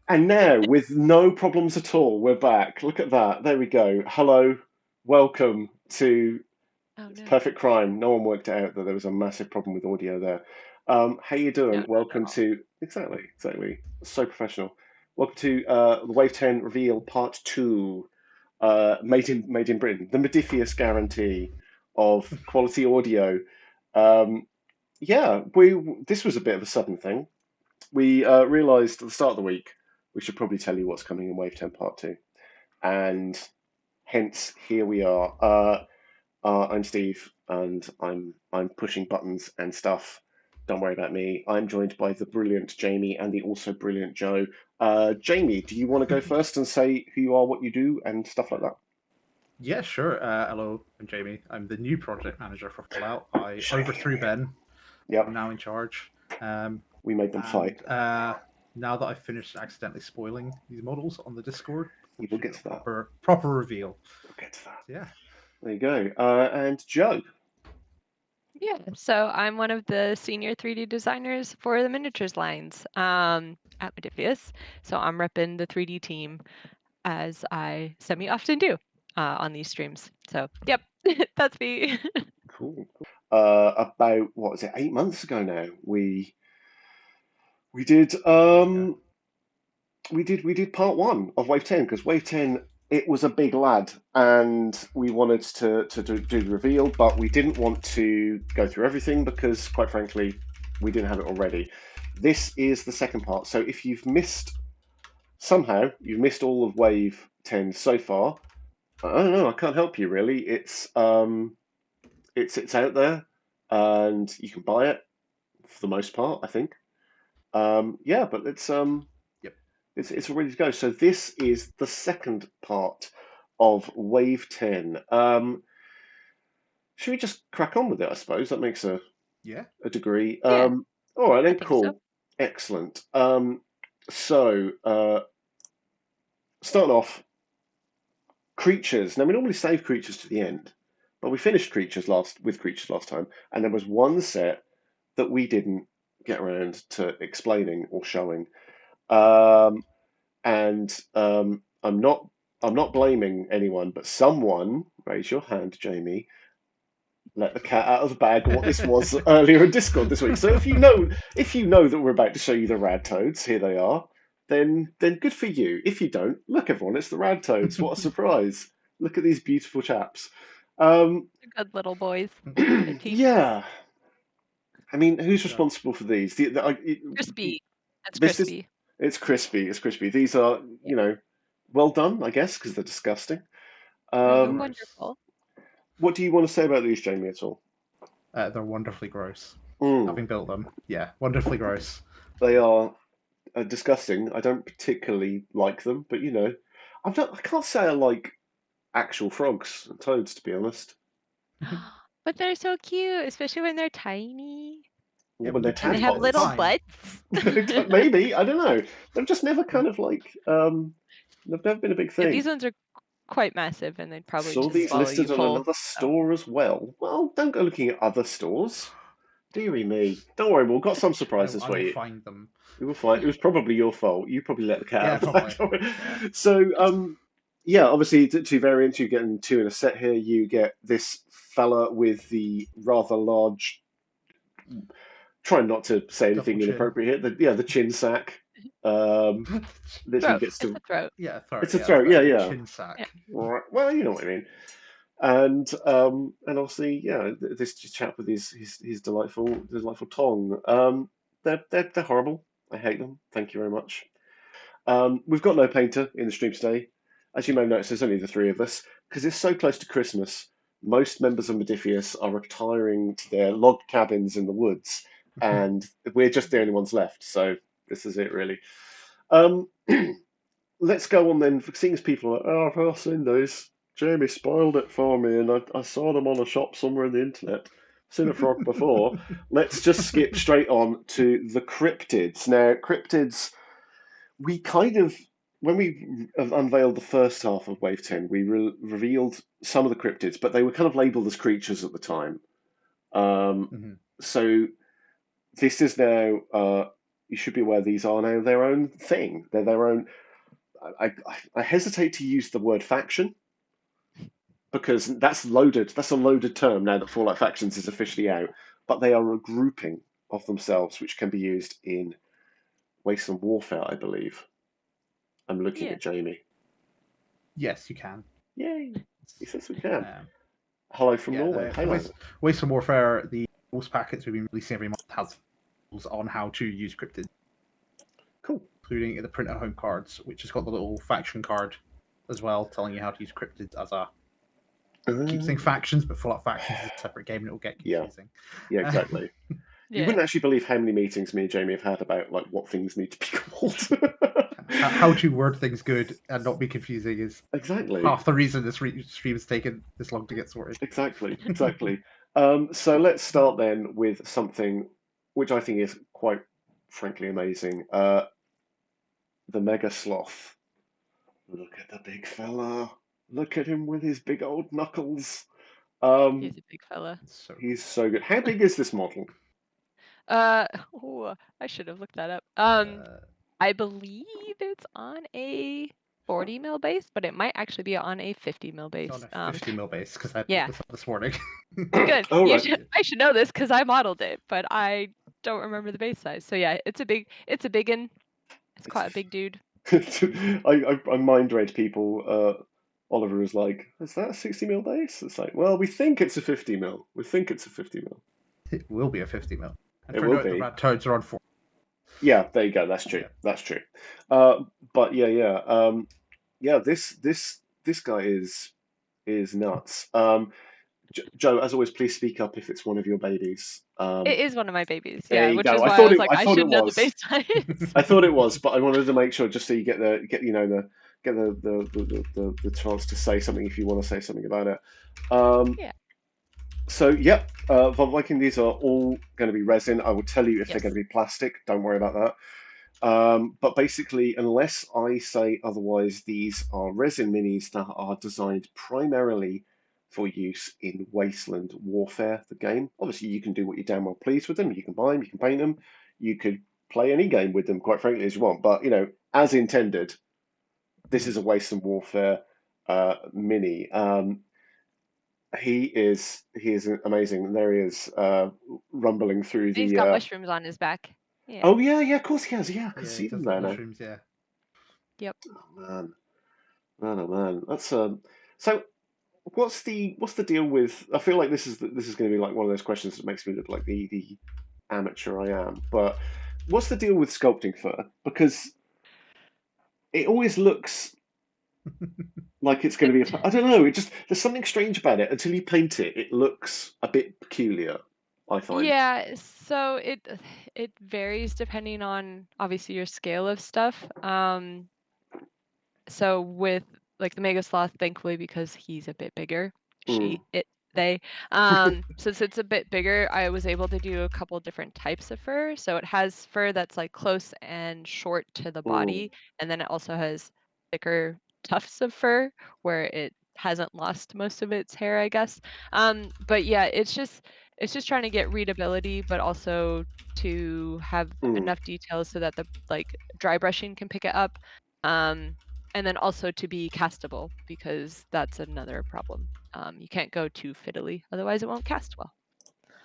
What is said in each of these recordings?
And now, with no problems at all, we're back. Look at that. There we go. Hello. Welcome to Oh no, Perfect Crime. No one worked out that there was a massive problem with audio there. How you no, doing? not at Welcome all. to exactly. So professional. Welcome to the Wave 10 reveal part 2. Made in Britain. The Modiphius guarantee of quality audio. Um, yeah, we this was a bit of a sudden thing. We realised at the start of the week we should probably tell you what's coming in Wave 10 Part 2. And hence, here we are. I'm Steve, and I'm pushing buttons and stuff. Don't worry about me. I'm joined by the brilliant Jamie and the also brilliant Joe. Jamie, do you want to go first and say who you are, what you do, and stuff like that? Yeah, sure. Hello, I'm Jamie. I'm the new project manager for Fallout. I overthrew Ben. I'm Yep, now in charge. Um, we made them fight. and now that I've finished accidentally spoiling these models on the Discord, we We'll should get do a to that. proper reveal. We'll get to that. So, yeah. There you go. And Joe. Yeah, so I'm one of the senior 3D designers for the miniatures lines at Modiphius. So I'm repping the 3D team as I semi-often do on these streams. So yep, that's me. Cool. About what was it? 8 months ago now. We did Yeah. we did part 1 of Wave 10 because Wave 10 it was a big lad and we wanted to do the reveal, but we didn't want to go through everything because quite frankly we didn't have it already. This is the second part, so if you've missed all of Wave 10 so far, I don't know, I can't help you really. It's out there and you can buy it for the most part, I think. Yeah, but Yep. it's all ready to go. So this is the second part of Wave 10. Should we just crack on with it? I suppose that makes Yeah. a degree. Yeah, All right I then, think so. cool, excellent. So starting off, creatures. Now we normally save creatures to the end, but we finished creatures last time, and there was one set that we didn't get around to explaining or showing. Um, and I'm not blaming anyone, but someone raise your hand, Jamie. Let the cat out of the bag. What this was earlier in Discord this week. So if you know that we're about to show you the Radtoads, here they are. Then good for you. If you don't, look everyone, it's the Radtoads. What a surprise! Look at these beautiful chaps. Um, Good little boys. They're tasty. yeah. I mean, who's Yeah. responsible for these? Crispy. That's This is crispy. it's crispy. It's crispy. These are, Yeah. well done, I guess, because they're disgusting. They're Um, Gross. wonderful. what do you want to say about these, Jamie, at all? They're wonderfully gross. Mm, Having built them, yeah, wonderfully gross. they are disgusting. I don't particularly like them, but I can't say I like actual frogs and toads, to be honest. But they're so cute, especially when they're tiny. Well, Yeah, when but they're the And they cute have bit is little tadpoles, fine. butts. maybe I don't know. They've just never kind of like they've never been a big Yeah, thing. these ones are quite massive and they'd probably Saw just these swallow you listed on whole. another So store as well. Well, don't go looking at other stores. Deary me. Don't worry, we've got some surprises I for will you. find them. We will find. It was probably your fault. You probably let the cat Yeah, out of the bag. probably. Don't Yeah. worry. So, yeah, obviously, two variants. You get two in a set here. You get this fella with the rather large. Trying not to say Double anything chin. inappropriate here. The chin sack. Um, literally throat. gets It's to. a throat. Yeah, throat. It's a Yeah, that's throat. Yeah, better. yeah. Chin Yeah. sack. Right. Well, you know what I mean. And obviously, yeah, this chap with his delightful tongue. They're horrible. I hate them. Thank you very much. We've got no painter in the stream today. As you may have noticed, there's only the three of us because it's so close to Christmas. Most members of Modiphius are retiring to their log cabins in the woods, and we're just the only ones left. So this is it, really. Um, let's go on then. Seeing as people are like, oh, I've seen those. Jamie spoiled it for me, and I saw them on a shop somewhere on the internet. Seen a frog before. Let's just skip straight on to the cryptids. Now, cryptids, we kind of, when we unveiled the first half of Wave 10, we revealed some of the cryptids, but they were kind of labeled as creatures at the time. Um, Mhm. so this is now. you should be aware these are now their own thing. They're their own. I hesitate to use the word faction because that's loaded. That's a loaded term now that Fallout Factions is officially out. But they are a grouping of themselves, which can be used in Wasteland Warfare, I believe. I'm looking at Jamie. Yes, you can. Yay! He says we can. Um, Hello from Norway. The Hello. Wasteland Warfare, the rules packets we've been releasing every month has rules on how to use cryptids. Cool. Including the print at home cards, which has got the little faction card as well, telling you how to use cryptids as a. Keep saying factions, but Fallout Factions is a separate game and it will get confusing. Yeah, exactly. You wouldn't actually believe how many meetings me and Jamie have had about like what things need to be called. How to word things good and not be confusing is exactly half the reason this stream has taken this long to get sorted. Exactly. So let's start then with something which I think is quite frankly amazing. The Megasloth. Look at the big fella. Look at him with his big old knuckles. He's a big fella. He's so good. How big is this model? I should have looked that up. I believe it's on a 40 mil base, but it might actually be on a 50 mil base. It's on a 50 mil base because I yeah. looked this morning. Good. Oh, right. I should know this because I modeled it, but I don't remember the base size. So yeah, it's a big one. It's quite a big dude. I mind read people. Oliver is like, is that a 60 mil base? It's like, well, we think it's a 50 mil. We think it's a 50 mil. It will be a 50 mil. And it will be. The Radtoads are on 4. Yeah, there you go. That's true. Yeah. That's true. But yeah. This guy is nuts. Joe, as always, please speak up if it's one of your babies. It is one of my babies. There yeah, you which go. is why I thought I was it, like, I I thought should it know was. the base size. I thought it was, but I wanted to make sure just so you get the chance to say something if you want to say something about it. Yeah. So yep, Von Viking, these are all going to be resin. I will tell you if they're going to be plastic. Don't worry about that. But basically, unless I say otherwise, these are resin minis that are designed primarily for use in Wasteland Warfare, the game. Obviously, you can do what you're damn well pleased with them. You can buy them, you can paint them, you could play any game with them, quite frankly, as you want. But, as intended, this is a Wasteland Warfare mini. He is amazing. There he is, rumbling through He's got mushrooms on his back. Yeah. Oh yeah, of course he has. Yeah, I can see them there now. Mushrooms, yeah. Yep. Oh man. That's so. What's the deal with? I feel like this is going to be like one of those questions that makes me look like the amateur I am. But what's the deal with sculpting fur? Because it always looks like it's going to be. I don't know. There's something strange about it. Until you paint it, it looks a bit peculiar, I find. Yeah, so it varies depending on obviously your scale of stuff. So with like the Megasloth, thankfully, because he's a bit bigger, since it's a bit bigger, I was able to do a couple different types of fur. So it has fur that's like close and short to the body, and then it also has thicker tufts of fur where it hasn't lost most of its hair, I guess. But yeah, it's just trying to get readability, but also to have enough details so that the like dry brushing can pick it up. And then also to be castable, because that's another problem. You can't go too fiddly, otherwise it won't cast well.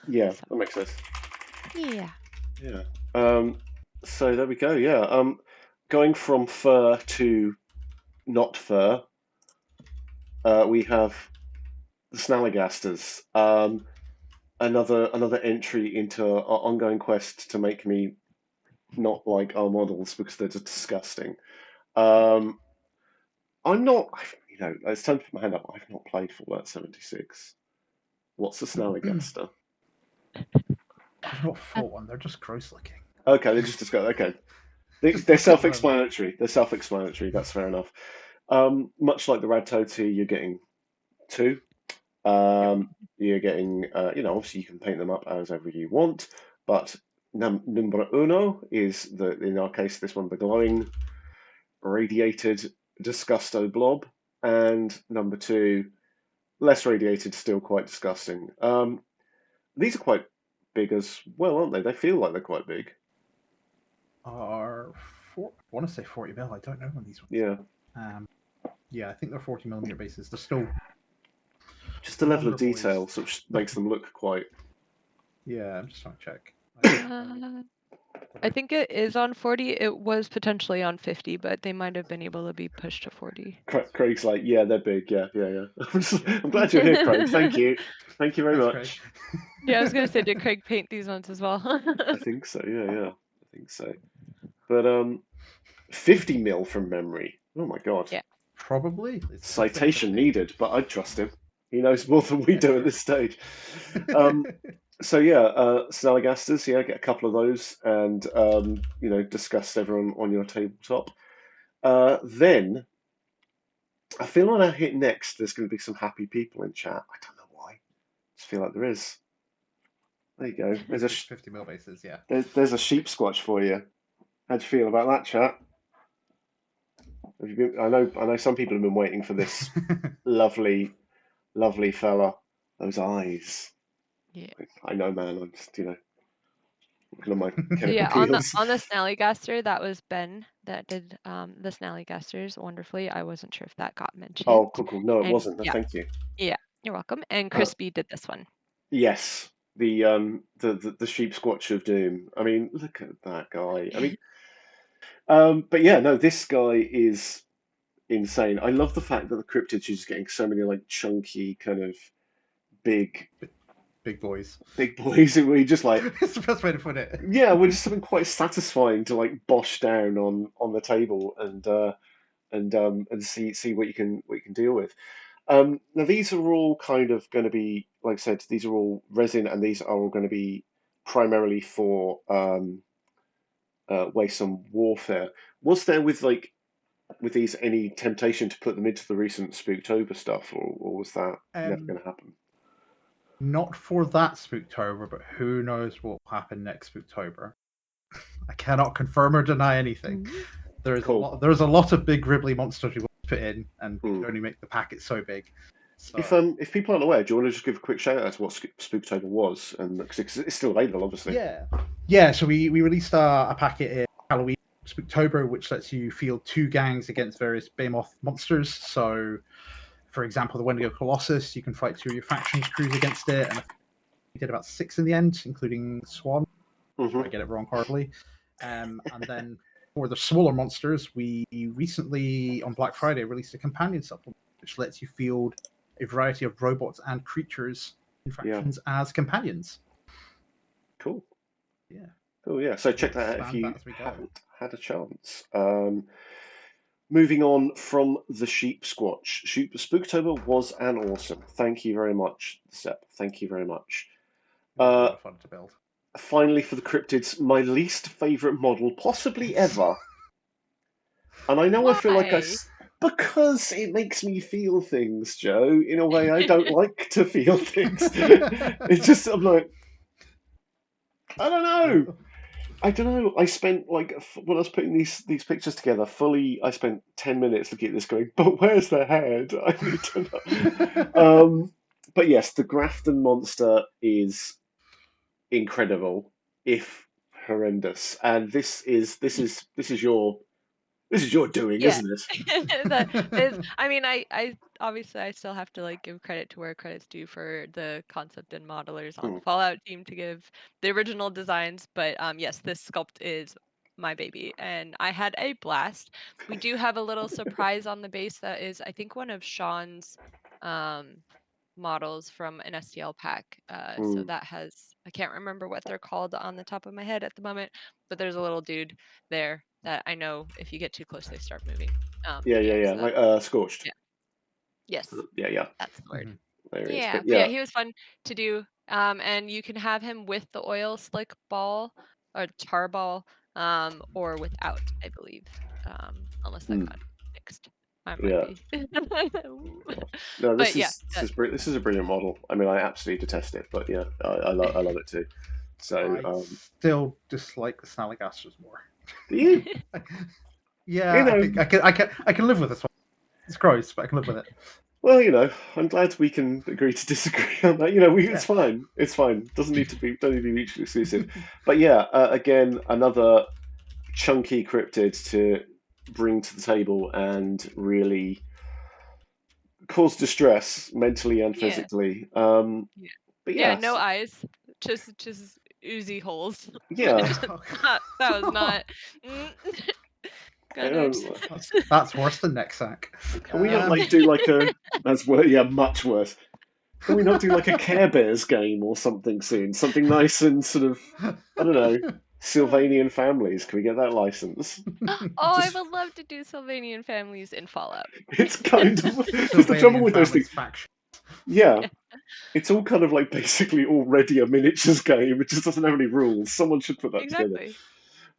Yeah, that makes sense. Yeah. So there we go. Yeah. Going from fur to not fur, we have the Snallygasters. Another entry into our ongoing quest to make me not like our models because they're just disgusting. I'm not, it's time to put my hand up. I've not played Fallout 76. What's a Snallygaster? I've not fought one. They're just gross looking. Okay, they're just disgusting. Okay. They're self-explanatory. They're self-explanatory. That's fair enough. Much like the Radtoads here, you're getting 2. You're getting, obviously you can paint them up as ever you want, but numero uno is in our case, this one, the glowing, radiated Disgusto blob, and number 2, less radiated, still quite disgusting. These are quite big as well, aren't they? They feel like they're quite big. are I want to say 40 mil. I don't know on these ones. Yeah. Yeah, I think they're 40mm bases. They're still Just the level of Wonder Boys. detail sort of makes them look quite. Yeah, I'm just trying to check. I think it is on 40. It was potentially on 50, but they might have been able to be pushed to 40. Craig's like, yeah, they're big. Yeah. I'm glad you're here, Craig. Thank you very Thanks, much. Yeah, I was gonna say, did Craig paint these ones as well? I think so. Yeah, I think so. But 50 mil from memory. Oh my god. Yeah. Probably. Citation needed, but I'd trust him. He knows more than we do at this stage. So yeah, Snallygasters, yeah, get a couple of those, and discuss everyone on your tabletop. Then I feel when I hit next, there's going to be some happy people in chat. I don't know why. I just feel like there is. There you go. There's a 50mm bases, yeah. There's a Sheepsquatch for you. How'd you feel about that, chat? Have you been? I know some people have been waiting for this lovely fella. Those eyes. Yeah. I know, man. I'm just looking at my Yeah, chemical on the Snallygaster, that was Ben that did the Snallygasters wonderfully. I wasn't sure if that got mentioned. Oh, cool. No, it And wasn't. yeah. Thank you. Yeah, you're welcome. And Crispy did this one. Yes, the Sheepsquatch of Doom. I mean, look at that guy. I mean, but yeah, no, this guy is insane. I love the fact that the Cryptids is getting so many like chunky kind of big boys. Big boys, and we just like It's the best way to put it. Yeah, we're just something quite satisfying to like bosh down on the table and see what you can deal with. Now these are all kind of going to be, like I said, these are all resin, and these are all going to be primarily for Wasteland Warfare. Was there with these any temptation to put them into the recent Spooktober stuff, or was that never going to happen? Not for that Spooktober, but who knows what will happen next Spooktober. I cannot confirm or deny anything. There's a lot of big Ribley monsters we want to put in, and we can only make the packet so big. So, if people aren't aware, do you want to just give a quick shout out to what Spooktober was, and because it's still available, obviously. Yeah. So we released a packet in Halloween Spooktober, which lets you field 2 gangs against various Behemoth monsters. So, for example, the Wendigo Colossus, you can fight 2 of your factions crews against it, and we did about 6 in the end, including Swan. I get it wrong horribly. And then for the smaller monsters, we recently on Black Friday released a companion supplement, which lets you field a variety of robots and creatures in factions as companions. Cool. Yeah. Cool. Yeah. So check that out if you haven't had a chance. Moving on from the Sheepsquatch. Spooktober was an awesome. Thank you very much, Sepp. Thank you very much. Fun to build. Finally, for the Cryptids, my least favourite model possibly ever. And I know I feel like because it makes me feel things, Joe, in a way I don't like to feel things. It's just, I'm like, I don't know. I spent when I was putting these pictures together, I spent 10 minutes looking at this going, but where's the head? I need to know. But yes, the Grafton monster is incredible, if horrendous. And this is your doing, isn't it? That is, I mean, I obviously I still have to give credit to where credit's due for the concept and modelers on the Fallout team to give the original designs. But yes, this sculpt is my baby, and I had a blast. We do have a little surprise on the base that is, I think, one of Sean's models from an STL pack. So that has, I can't remember what they're called on the top of my head at the moment, but there's a little dude there that I know if you get too close, they start moving. So like Scorched. Yeah. Yes. Yeah. That's the word. Mm-hmm. Yeah, he was fun to do. And you can have him with the oil slick ball or tar ball, or without, I believe, unless that got fixed. I might be. No, this is a brilliant model. I mean, I absolutely detest it, but yeah, I love it too. So I still dislike the Snallygasters more. Do you? Yeah, I can live with this one. It's gross, but I can live with it. Well, I'm glad we can agree to disagree on that. It's fine. It's fine. Don't need to be mutually exclusive. But yeah, again, another chunky cryptids to bring to the table and really cause distress mentally and Yeah. physically. Yeah. But Yeah, yeah, no eyes, just oozy holes. yeah. That was not. Got it. That's worse than neck sack. Can we not like do like a that's worse? Yeah, much worse. Can we not do like a Care Bears game or something soon? Something nice and sort of I don't know, Sylvanian families. Can we get that license? Oh, I Just would love to do Sylvanian families in Fallout. it's kind of because the trouble Sylvanian with those things. families faction. Yeah, it's all kind of like basically already a miniatures game. It just doesn't have any rules. Someone should put that together. Exactly.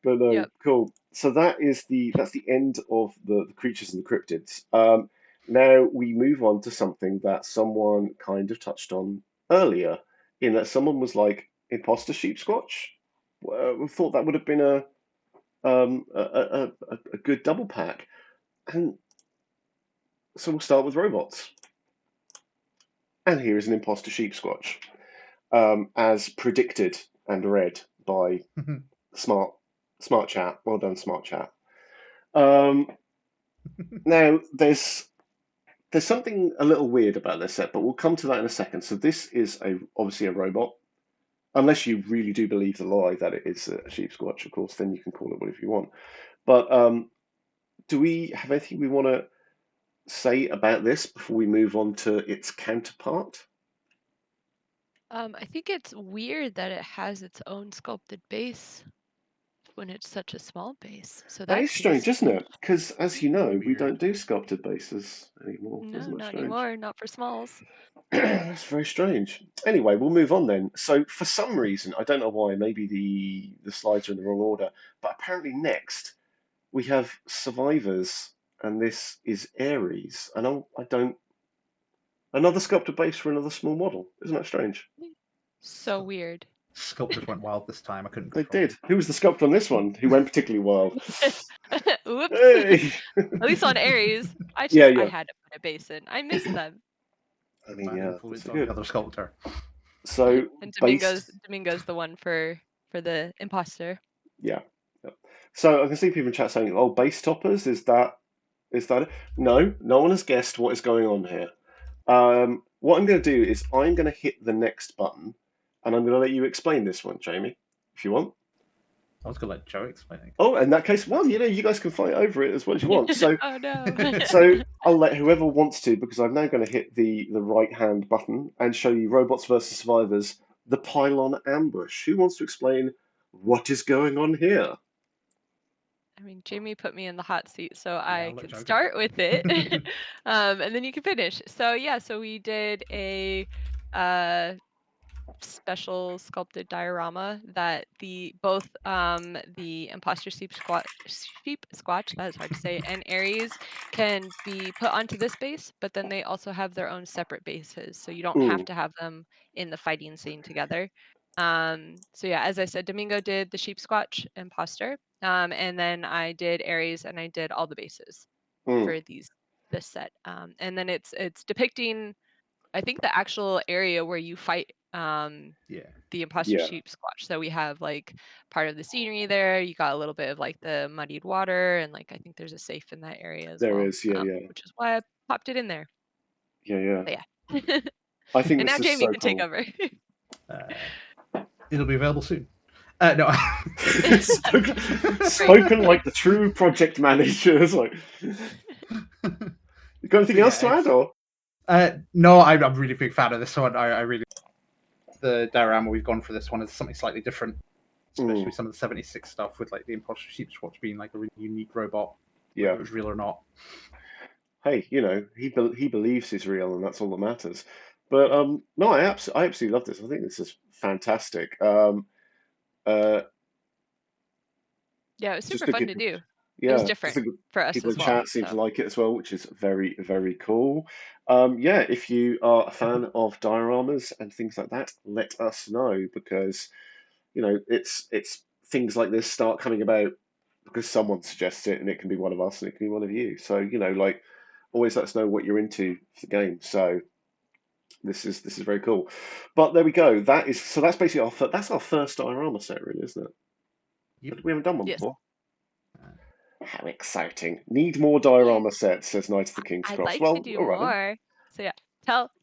But no, Yep. cool. So that's the end of the creatures and the cryptids. Now we move on to something that someone kind of touched on earlier, in that someone was like, "Imposter Sheepsquatch." We thought that would have been a good double pack, and so we'll start with robots. And here is an Imposter Sheepsquatch, as predicted and read by smart chat. Well done, smart chat. Now there's something a little weird about this set, but we'll come to that in a second. So this is obviously a robot, unless you really do believe the lie that it is a Sheepsquatch, of course. Then you can call it whatever you want. But do we have anything we want to say about this before we move on to its counterpart? I think it's weird that it has its own sculpted base when it's such a small base. So That that is seems strange, isn't strange. it? Because as you know, we Weird. don't do sculpted bases anymore. No, Isn't that not strange? anymore. Not for smalls. That's very strange. Anyway, we'll move on then. So for some reason, I don't know why, maybe the slides are in the wrong order, but apparently next we have survivors, and this is Aries. And I don't another sculpted base for another small model. Isn't that strange? So weird. Sculptors went wild this time. I couldn't They control. did. Who was the sculptor on this one? Who went particularly wild? Oops. Hey! At least on Aries, I Yeah, had to put a base in. I miss them. I mean, Bad yeah, influence that's on the good. other sculptor. So And based, Domingo's the one for the imposter. yeah, yeah. So I can see people in chat saying, "Oh, base toppers, is that it?" No, no one has guessed what is going on here. What I'm going to do is I'm going to hit the next button, and I'm going to let you explain this one, Jamie, if you want. I was gonna let Joe explain it. Oh, in that case, well, you guys can fight over it as well as you want. So, Oh no. so I'll let whoever wants to, because I'm now going to hit the right hand button and show you Robots versus Survivors, the Pylon Ambush. Who wants to explain what is going on here? I mean, Jamie put me in the hot seat, so I'll I let can Joe go. start with it, and then you can finish. So yeah, so we did a special sculpted diorama that both the imposter sheep squatch, that is hard to say, and Aries can be put onto this base, but then they also have their own separate bases, so you don't have to have them in the fighting scene together. So yeah, as I said, Domingo did the sheep squatch imposter, and then I did Aries, and I did all the bases for this set. And then it's depicting, I think, the actual area where you fight Yeah. the imposter sheep squatch. So we have like part of the scenery there. You got a little bit of like the muddied water, and like I think there's a safe in that area as There well. is, yeah. Which is why I popped it in there. Yeah. But yeah. I think And this now is Jamie so can cool. take over. It'll be available soon. No. Spoken like the true project manager. It's like, you got anything else to add, or? No, I'm a really big fan of this one. I really the diorama we've gone for this one is something slightly different, especially some of the 76 stuff with like the Imposter Sheepsquatch being like a really unique robot, whether it was real or not. Hey, he believes he's real, and that's all that matters. But no, I absolutely love this. I think this is fantastic. Yeah, it was super Just a fun good, to do. It was yeah. different for us People as in well. chat seem to like it as well, which is very, very cool. Yeah, if you are a fan of dioramas and things like that, let us know, because it's things like this start coming about because someone suggests it, and it can be one of us and it can be one of you. So like, always let us know what you're into for the game. So this is very cool. But there we go. That's basically that's our first diorama set, really, isn't it? Yep. We haven't done one Yes. before. How exciting! Need more diorama sets, says Knight of the King's I'd Cross. like Well, to do all right then. more. So yeah,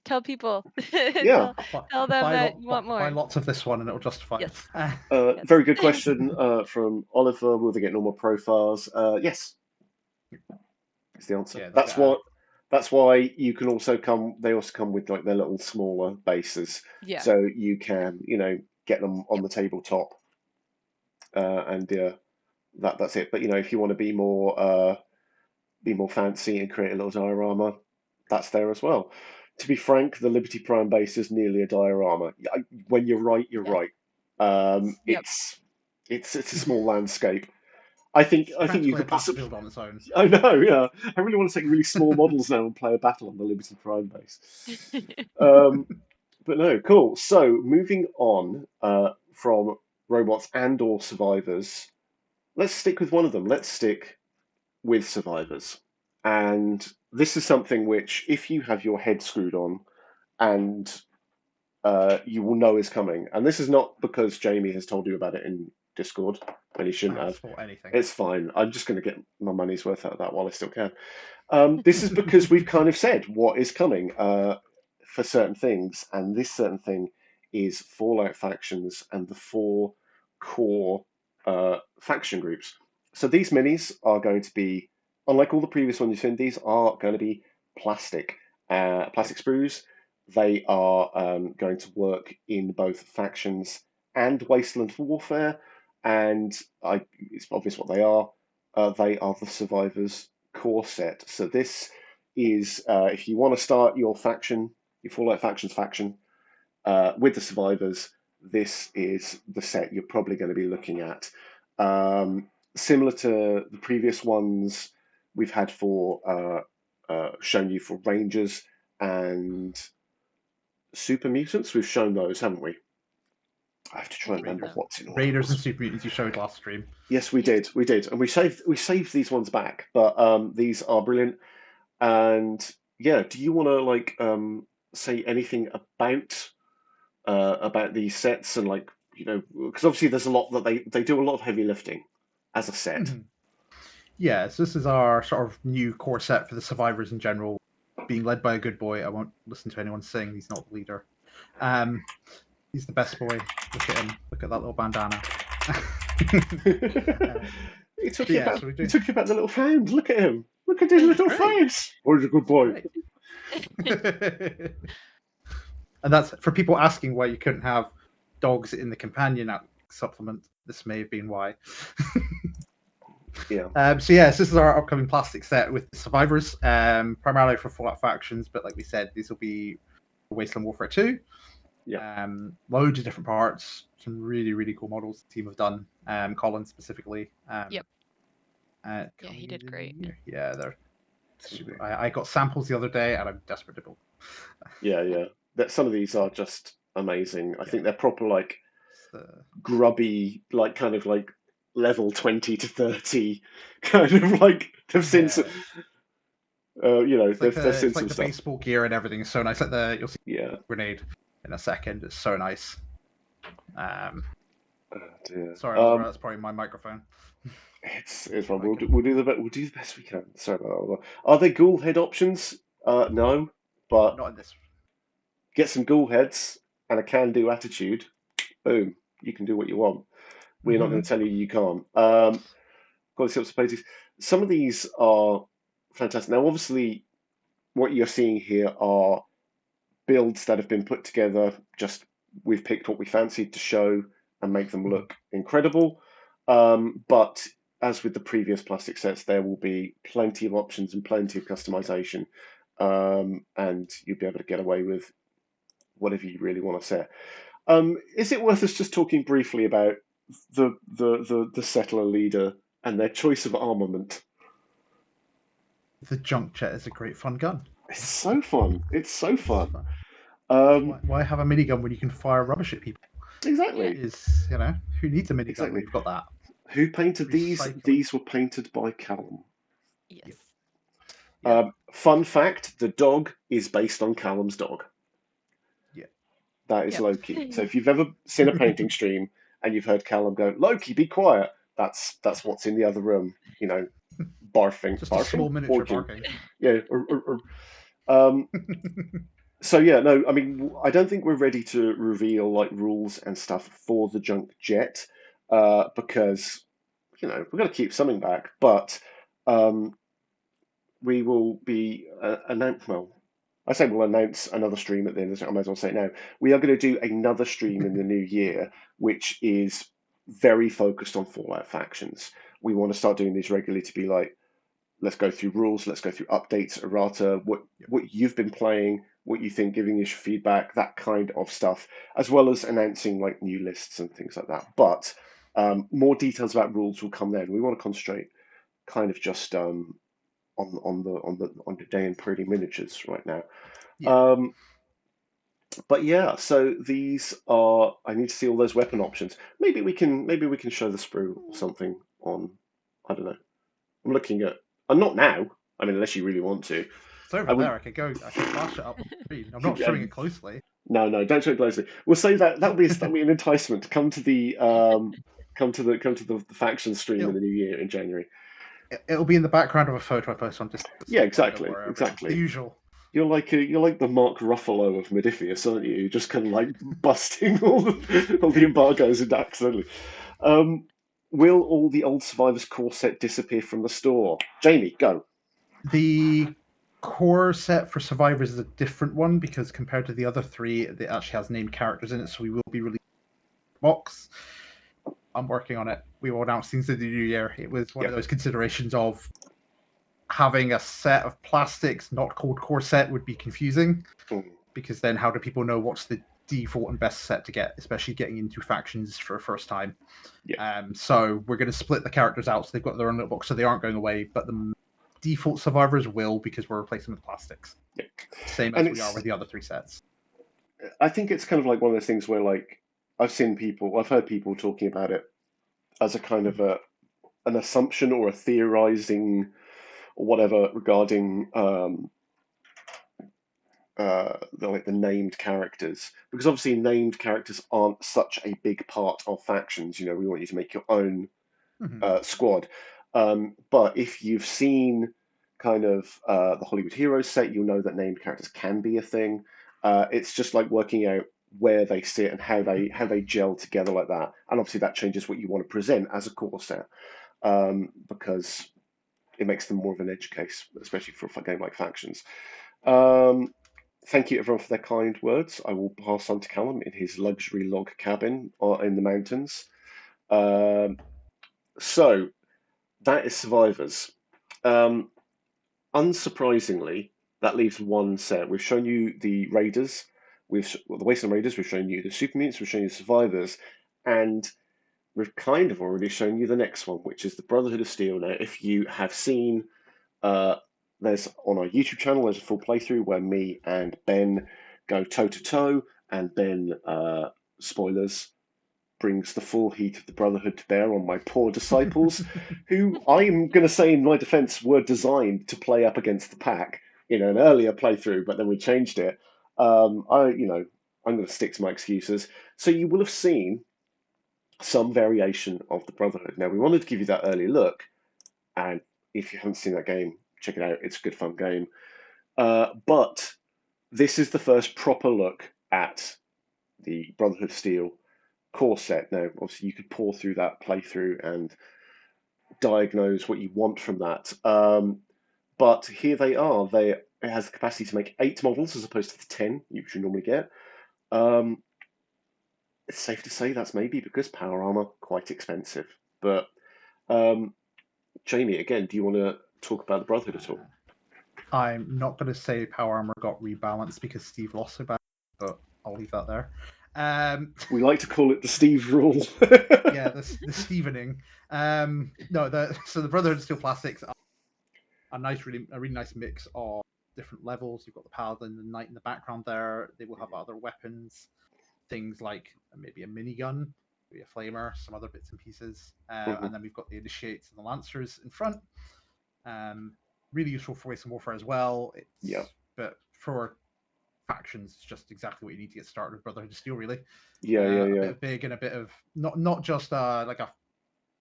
tell people, Yeah. tell them that you want Buy more. lots of this one, and it'll justify Yes. it. Yes. Very good question from Oliver. Will they get normal profiles? Yes, is the answer. Yeah, they'll That's get what. That's why you can also come. They also come with like their little smaller bases, Yeah. so you can get them on the tabletop, and that's it. But if you want to be more fancy and create a little diorama, that's there as well. To be frank, the Liberty Prime base is nearly a diorama. When you're right, you're Yes. right. Yep. It's a small landscape. I think you practically could a possibly. battlefield on its own. I know, yeah. I really want to take really small models now and play a battle on the Liberty Prime base. But no, cool. So moving on from robots and/or survivors, let's stick with one of them. Let's stick with survivors. And this is something which, if you have your head screwed on, and you will know is coming. And this is not because Jamie has told you about it in Discord, and he shouldn't have. Anything. It's fine. I'm just going to get my money's worth out of that while I still can. This is because we've kind of said what is coming for certain things, and this certain thing is Fallout factions and the 4 core faction groups. So these minis are going to be, unlike all the previous ones you've seen, these are going to be plastic sprues. They are going to work in both factions and Wasteland Warfare, and it's obvious what they are. They are the Survivors core set. So this is, if you want to start your faction, your Fallout Factions faction, with the Survivors, this is the set you're probably going to be looking at. Similar to the previous ones we've had for shown you for Rangers and Super Mutants, we've shown those, haven't we? I have to try and remember what's in order. Raiders and Super Mutants you showed last stream. Yes, we did, and we saved these ones back, but these are brilliant. And yeah, do you want to say anything about these sets and because obviously there's a lot that they do a lot of heavy lifting as a set. Mm-hmm. Yeah, so this is our sort of new core set for the survivors in general, being led by a good boy. I won't listen to anyone sing. He's not the leader. He's the best boy. Look at him. Look at that little bandana. He took you about the little hound. Look at him. Look at his little face. Oh, he's a good boy. And that's for people asking why you couldn't have dogs in the companion supplement. This may have been why. Yeah. So yes, this is our upcoming plastic set with survivors, primarily for Fallout factions. But like we said, these will be Wasteland Warfare 2. Yeah. Loads of different parts. Some really, really cool models the team have done. Colin specifically. Yep. Yeah, he did great. Yeah, they're super. I got samples the other day, and I'm desperate to build. Yeah. Some of these are just amazing. I think they're proper grubby, kind of level 20 to 30 kind of they've seen some. They've seen some like the stuff. baseball gear and everything is so nice. You'll see grenade in a second. It's so nice. Dear. Sorry, that's probably my microphone. It's fine. We'll do the best we can. Sorry about that. Are there ghoul head options? No, but not in this. Get some ghoul heads and a can-do attitude. Boom! You can do what you want. We're not going to tell you can't. Got to see places. Some of these are fantastic. Now, obviously, what you're seeing here are builds that have been put together. Just we've picked what we fancied to show and make them look incredible. But as with the previous plastic sets, there will be plenty of options and plenty of customization, and you'll be able to get away with whatever you really want to set. Is it worth us just talking briefly about the settler leader and their choice of armament? The junk jet is a great fun gun. It's so fun. Why have a minigun when you can fire rubbish at people? Exactly. Who needs a minigun when you've got that? Who painted these? These were painted by Callum. Yes. Fun fact: the dog is based on Callum's dog. Yeah. That is Loki. So if you've ever seen a painting stream and you've heard Callum go, "Loki, be quiet," that's what's in the other room. barfing. Just barfing? a small miniature Barking. barking. Yeah. So yeah, no, I mean, I don't think we're ready to reveal like rules and stuff for the junk jet, because we've got to keep something back. But um, we will be announce. Well, I say we'll announce another stream at the end of the. I might as well say it now. We are going to do another stream in the new year, which is very focused on Fallout factions. We want to start doing these regularly to be like, let's go through rules, let's go through updates, errata, what you've been playing, what you think, giving us feedback, that kind of stuff, as well as announcing like new lists and things like that. But more details about rules will come then. We want to concentrate kind of just on the day and pretty miniatures right now. Yeah. But yeah, so these are. I need to see all those weapon options. Maybe we can show the sprue or something on. I don't know. I'm looking at. Not now. I mean, unless you really want to. It's over there. I could flash it up on the screen. I'm not showing it closely. No, don't show it closely. We'll say that'll be an enticement to come to the faction stream in the new year in January. It'll be in the background of a photo I post on Discord. Yeah, exactly. The usual. You're like the Mark Ruffalo of Modiphius, aren't you? You're just kind of like busting all the embargoes and accidentally. Will all the old Survivors core set disappear from the store? Jamie, go. The core set for Survivors is a different one because compared to the other three, it actually has named characters in it, so we will be releasing a box. I'm working on it. We will announce things in the new year. It was one of those considerations of having a set of plastics not called core set would be confusing, because then how do people know what's the default and best set to get, especially getting into factions for a first time? So we're going to split the characters out so they've got their own little box, so they aren't going away, but the default Survivors will, because we're replacing them with plastics. Same as we are with the other three sets. I think it's kind of like one of those things where, like, I've heard people talking about it as a kind of an assumption or a theorizing or whatever regarding the named characters, because obviously named characters aren't such a big part of factions. We want you to make your own squad. But if you've seen kind of the Hollywood Heroes set, you'll know that named characters can be a thing. It's just like working out where they sit and how they gel together like that, and obviously that changes what you want to present as a core set, because it makes them more of an edge case, especially for a game like factions. Thank you everyone for their kind words. I will pass on to Callum in his luxury log cabin in the mountains. So that is Survivors. Unsurprisingly, that leaves one set. We've shown you the Raiders, the Wasteland Raiders, we've shown you the Super Mutants, we've shown you the Survivors, and we've kind of already shown you the next one, which is the Brotherhood of Steel. Now, if you have seen, there's on our YouTube channel, there's a full playthrough where me and Ben go toe to toe, and Ben, spoilers, brings the full heat of the Brotherhood to bear on my poor disciples, who I'm going to say in my defense were designed to play up against the pack in an earlier playthrough, but then we changed it. I'm going to stick to my excuses. So you will have seen some variation of the Brotherhood. Now, we wanted to give you that early look, and if you haven't seen that game, check it out. It's a good, fun game. But this is the first proper look at the Brotherhood of Steel core set. Now, obviously, you could pour through that playthrough and diagnose what you want from that. But here they are. It has the capacity to make 8 models as opposed to the 10 you should normally get. It's safe to say that's maybe because power armor quite expensive. But Jamie, again, do you want to talk about the Brotherhood at all? I'm not going to say power armor got rebalanced because Steve lost so bad, but I'll leave that there. We like to call it the Steve rule. Yeah, the Stevening. So the Brotherhood of Steel plastics are a really nice mix of different levels. You've got the Paladin, the Knight in the background there. They will have other weapons, things like maybe a minigun, maybe a flamer, some other bits and pieces. And then we've got the Initiates and the Lancers in front. Really useful for Wasteland Warfare as well. But for factions, it's just exactly what you need to get started with Brotherhood of Steel, really. A bit of big and a bit of not just like a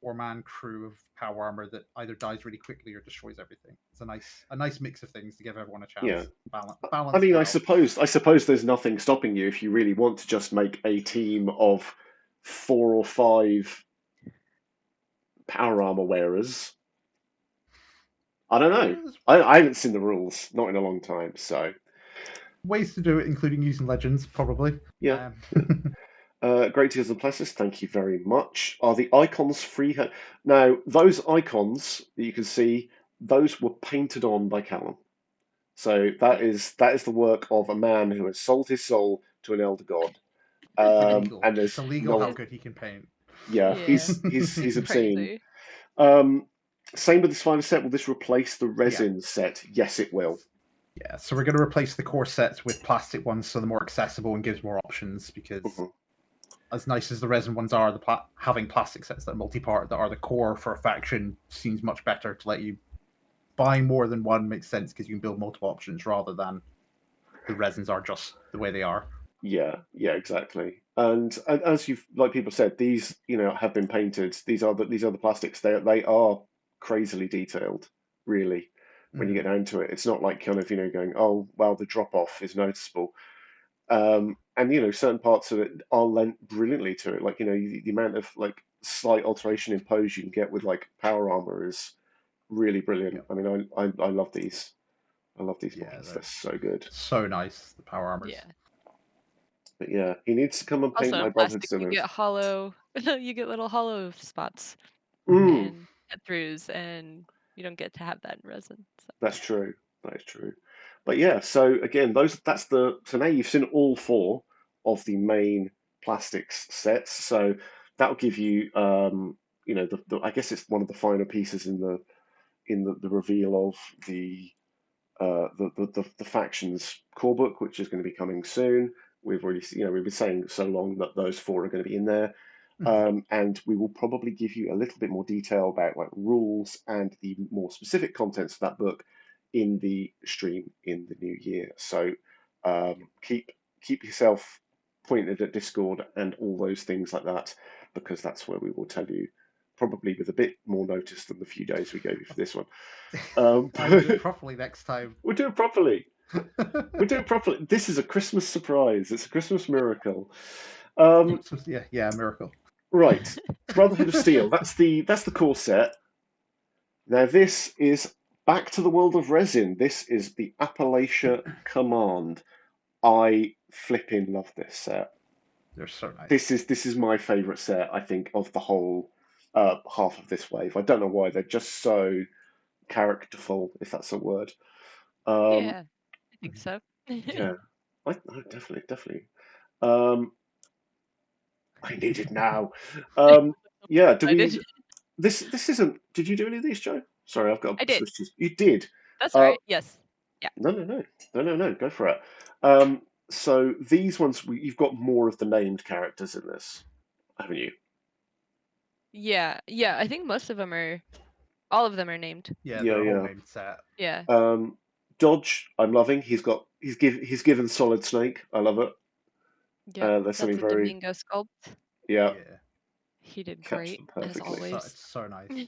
4-man crew of power armor that either dies really quickly or destroys everything. It's a nice mix of things to give everyone a chance. Yeah. Balance I mean, well. I suppose there's nothing stopping you if you really want to just make a team of 4 or 5 power armor wearers. I don't know. I haven't seen the rules, not in a long time, so ways to do it, including using legends, probably. yeah. Great Deals and Plessis, thank you very much. Are the icons free? Now, those icons that you can see, those were painted on by Callum. So that is the work of a man who has sold his soul to an elder god. And there's it's illegal how good he can paint. Yeah, he's obscene. Crazy. Same with this final set. Will this replace the resin set? Yes, it will. Yeah, so we're going to replace the core sets with plastic ones, so they're more accessible and gives more options. Because as nice as the resin ones are, having plastic sets that are multi-part that are the core for a faction seems much better to let you buy more than one. Makes sense because you can build multiple options rather than the resins are just the way they are. Yeah, exactly. And as you've like people said, these have been painted. These are the plastics. They are crazily detailed, really. When you get down to it, it's not like kind of going, oh well, the drop off is noticeable. And certain parts of it are lent brilliantly to it. Like the amount of like slight alteration in pose you can get with like power armor is really brilliant. Yep. I mean, I love these. I love these models. They're so good. So nice, the power armors. Yeah. But yeah, he needs to come and paint Also, my in Brotherhood plastic, Steel. you get hollow. You get little hollow spots Mm. and cut-throughs, and you don't get to have that in resin. So. That's true. That is true. But yeah, so again, so now you've seen all 4 of the main plastics sets. So that'll give you, I guess it's one of the finer pieces in the reveal of the factions core book, which is going to be coming soon. We've already, we've been saying so long that those 4 are going to be in there. And we will probably give you a little bit more detail about like rules and the more specific contents of that book in the stream in the new year. So keep yourself pointed at Discord and all those things like that, because that's where we will tell you, probably with a bit more notice than the few days we gave you for this one. I'll do it properly next time. We'll do it properly. We'll do it properly. This is a Christmas surprise. It's a Christmas miracle. Miracle. Right, Brotherhood of Steel. That's the core set. Now this is back to the world of resin. This is the Appalachia Command. I flipping love this set. They're so nice. This is my favourite set, I think, of the whole half of this wave. I don't know why. They're just so characterful, if that's a word. Yeah, I think so. Yeah, I definitely. I need it now. Yeah, do we? This isn't. Did you do any of these, Joe? Sorry, I've got. I did. You did. That's all right. Yes. Yeah. No. Go for it. So these ones, you've got more of the named characters in this, haven't you? Yeah. I think most of them are. All of them are named. Yeah, they're a whole named set. Yeah. Dodge, I'm loving. He's given Solid Snake. I love it. Yeah. That's something very Domingo sculpt. Yeah. He did great as always. It's so nice.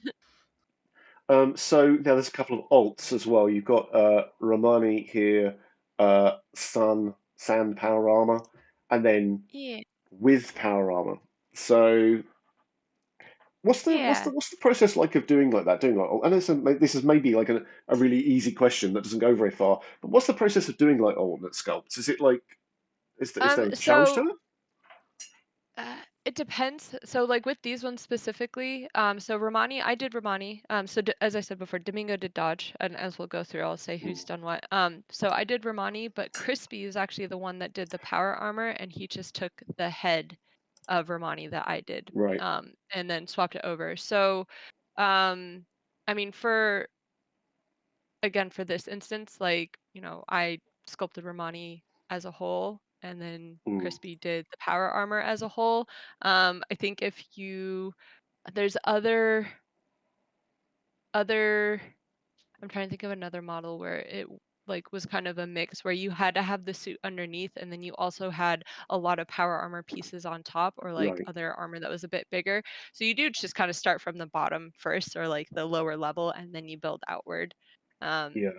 So now there's a couple of alts as well. You've got Romani here, Sand Power Armor, and then with Power Armor. So what's the process like of doing like that? And this is maybe like a really easy question that doesn't go very far. But what's the process of doing like alternate sculpts? Is it like is there a challenge to it? It depends. So like with these ones specifically, so Romani, I did Romani. So as I said before, Domingo did Dodge, and as we'll go through, I'll say who's done what. So I did Romani, but Crispy is actually the one that did the power armor, and he just took the head of Romani that I did, right? And then swapped it over. So, I mean, for this instance, like I sculpted Romani as a whole, and then Crispy did the power armor as a whole. I think if there's other I'm trying to think of another model where it like was kind of a mix where you had to have the suit underneath, and then you also had a lot of power armor pieces on top, or like Right. other armor that was a bit bigger. So you do just kind of start from the bottom first, or like the lower level, and then you build outward. Yeah.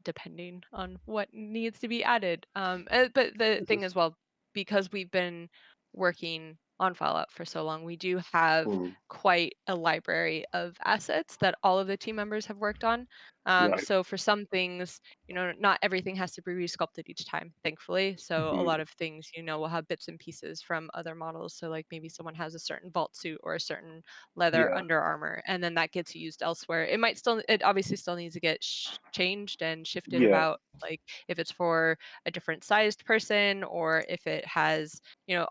Depending on what needs to be added. But the thing as well, because we've been working on Fallout for so long, we do have quite a library of assets that all of the team members have worked on. Right. So for some things, not everything has to be resculpted each time, thankfully. So a lot of things, will have bits and pieces from other models. So like maybe someone has a certain vault suit or a certain leather Yeah. under armor, and then that gets used elsewhere. It obviously still needs to get changed and shifted Yeah. about, like if it's for a different sized person, or if it has,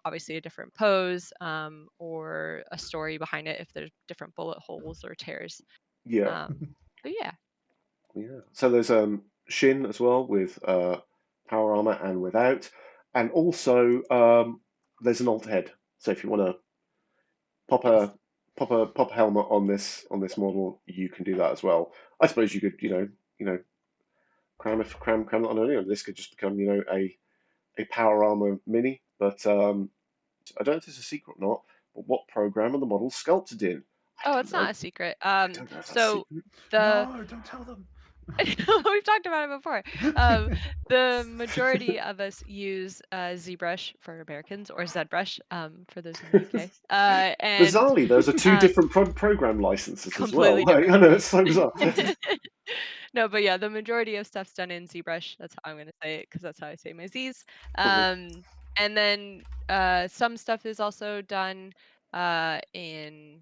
obviously a different pose, or a story behind it, if there's different bullet holes or tears. Yeah. But yeah. Yeah. So there's Shin as well with power armor and without, and also there's an alt head. So if you want to pop Yes. a pop a helmet on this model, you can do that as well. I suppose you could cram that on earlier. This could just become a power armor mini. But I don't know if it's a secret or not. But what program are the models sculpted in? Oh, I it's not a secret. I don't know if that's a So secret. the No, don't tell them. we've talked about it before. The majority of us use ZBrush for Americans, or ZBrush for those in the UK. And Bizarrely, those are two different program licenses as well. completely Like, different. I know, it's so bizarre. No, but yeah, the majority of stuff's done in ZBrush. That's how I'm going to say it, because that's how I say my Z's. Mhm. And then some stuff is also done in.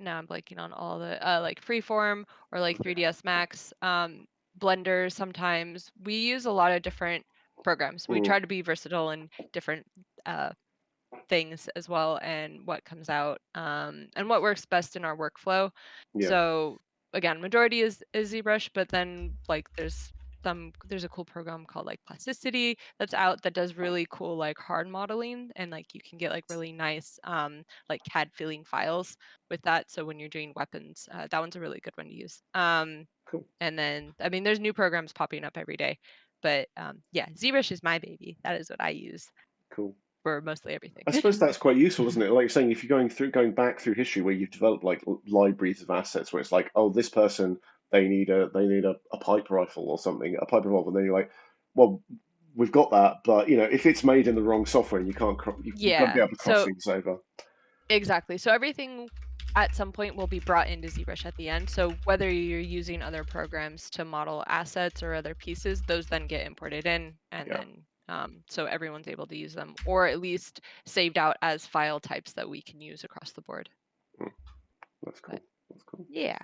Now I'm blanking on all the like Freeform or like 3ds Max, Blender. Sometimes we use a lot of different programs. We try to be versatile in different things as well, and what comes out, and what works best in our workflow. Yeah. So again, majority is ZBrush, but then like there's a cool program called like Plasticity that's out that does really cool like hard modeling, and like you can get like really nice like CAD feeling files with that. So when you're doing weapons, that one's a really good one to use. Cool. And then I mean there's new programs popping up every day, but yeah, ZBrush is my baby. That is what I use Cool. for mostly everything. I suppose that's quite useful, isn't it? Like you're saying, if you're going back through history where you've developed like libraries of assets, where it's like, oh, this person they need a pipe rifle or something, a pipe rifle, and then you're like, well, we've got that, but if it's made in the wrong software, you can't you've got to be Yeah, able to cross so things over. exactly. So everything at some point will be brought into ZBrush at the end. So whether you're using other programs to model assets or other pieces, those then get imported in, and Yeah. then so everyone's able to use them, or at least saved out as file types that we can use across the board. That's cool. But That's cool. yeah.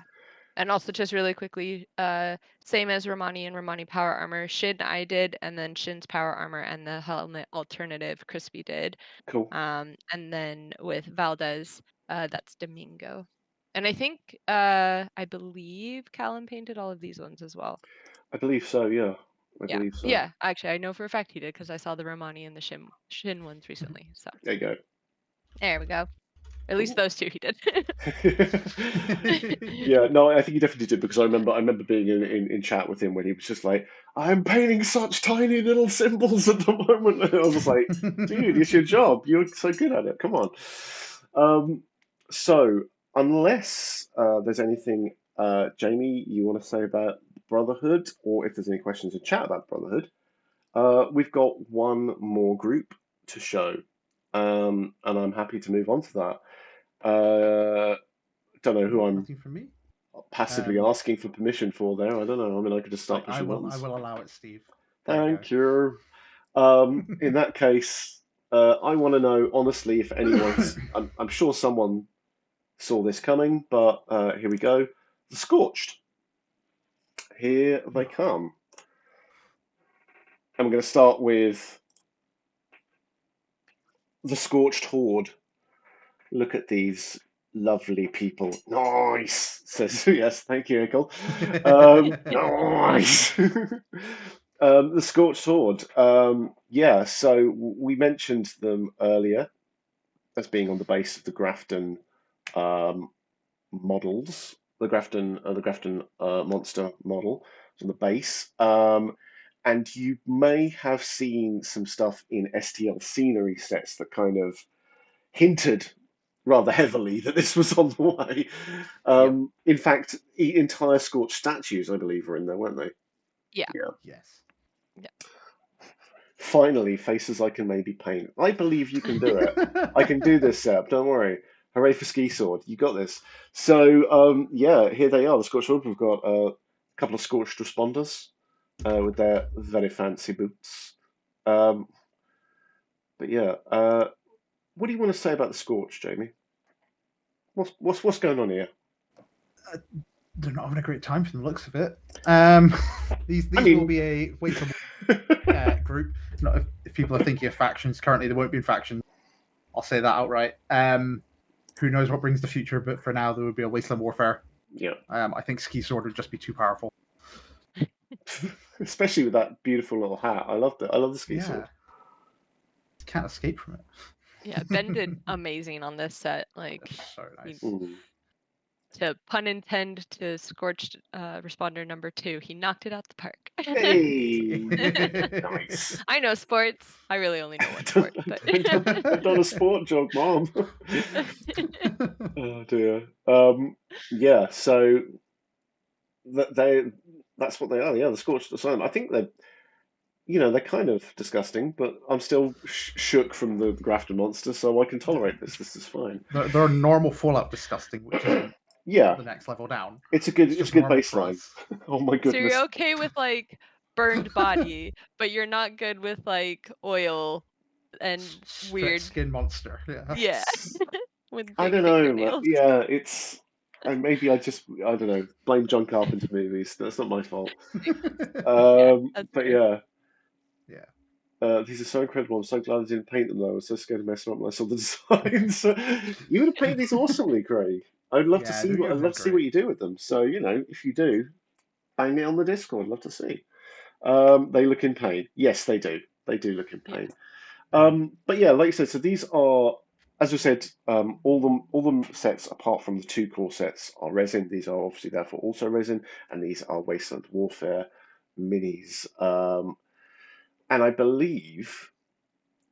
And also just really quickly, same as Romani and Romani Power Armor, Shin I did, and then Shin's Power Armor and the helmet alternative Crispy did. Cool. And then with Valdez, that's Domingo. And I think, I believe Callum painted all of these ones as well. I believe so, yeah. I Yeah. believe so. Yeah, actually, I know for a fact he did, because I saw the Romani and the Shin ones recently. So There you go. there we go. At least those two he did. Yeah, no, I think he definitely did, because I remember being in chat with him when he was just like, I'm painting such tiny little symbols at the moment. And I was just like, dude, it's your job. You're so good at it. Come on. So unless there's anything, Jamie, you want to say about Brotherhood, or if there's any questions in chat about Brotherhood, we've got one more group to show, and I'm happy to move on to that. Don't know who I'm Nothing from me. passively asking for permission for there. I don't know. I mean, I could just start I pushing will. buttons. I will allow it, Steve. Thank you. In that case, I want to know honestly if anyone's. I'm sure someone saw this coming, but here we go. The Scorched. Here they come. And we're going to start with the Scorched Horde. Look at these lovely people. Nice, says yes. Thank you, Nicole. Nice. The Scorched Sword. Yeah, so we mentioned them earlier as being on the base of the Grafton models. Grafton monster model on the base. And you may have seen some stuff in STL scenery sets that kind of hinted rather heavily that this was on the way. Yep. In fact, entire Scorched statues, I believe, were in there, weren't they? Yeah. Yeah. Yes. Finally, faces I can maybe paint. I believe you can do it. I can do this, Seb. Don't worry. Hooray for Ski Sword. You got this. So, yeah, here they are. The Scorched Horde. We've got a couple of Scorched Responders with their very fancy boots. But yeah, what do you want to say about the Scorched, Jamie? What's going on here? They're not having a great time from the looks of it. These I mean- will be a Wasteland group. Not if people are thinking of factions currently, they won't be in factions. I'll say that outright. Who knows what brings the future? But for now, there would be a Wasteland Warfare. Yeah. I think Ski Sword would just be too powerful. Especially with that beautiful little hat. I loved it. I love the Ski Sword. Can't escape from it. Yeah, Ben did amazing on this set. Like, So nice. Mm. to pun intend to Scorched responder number 2, he knocked it out the park. Hey, nice. I know sports. I really only know one sport, but I've done a sport joke, Mom. Oh dear. Yeah. So that's what they are. Yeah, the Scorched Sun. I think they're kind of disgusting, but I'm still shook from the Grafton monster, so I can tolerate this. This is fine. They're normal Fallout disgusting, which is Yeah, the next level down. it's a good just normal normal for baseline. us. Oh my so goodness. you're okay with like burned body, but you're not good with like oil and Stretch weird. skin monster. Yeah. With I big don't know. fingernails. Yeah, and maybe I don't know, blame John Carpenter movies. That's not my fault. That's But fair. yeah, these are so incredible. I'm so glad I didn't paint them though. I was so scared to mess them up when I saw the designs. You would have painted these awesomely, Craig. I'd love to Yeah, see they're what gonna I'd do love to see great. what you do with them. So if you do, bang it on the Discord. I'd love to see. They look in pain. Yes, they do. They do look in pain. But yeah, like you said, so these are, as we said, all the sets apart from the 2 core sets are resin. These are obviously therefore also resin, and these are Wasteland Warfare minis. And I believe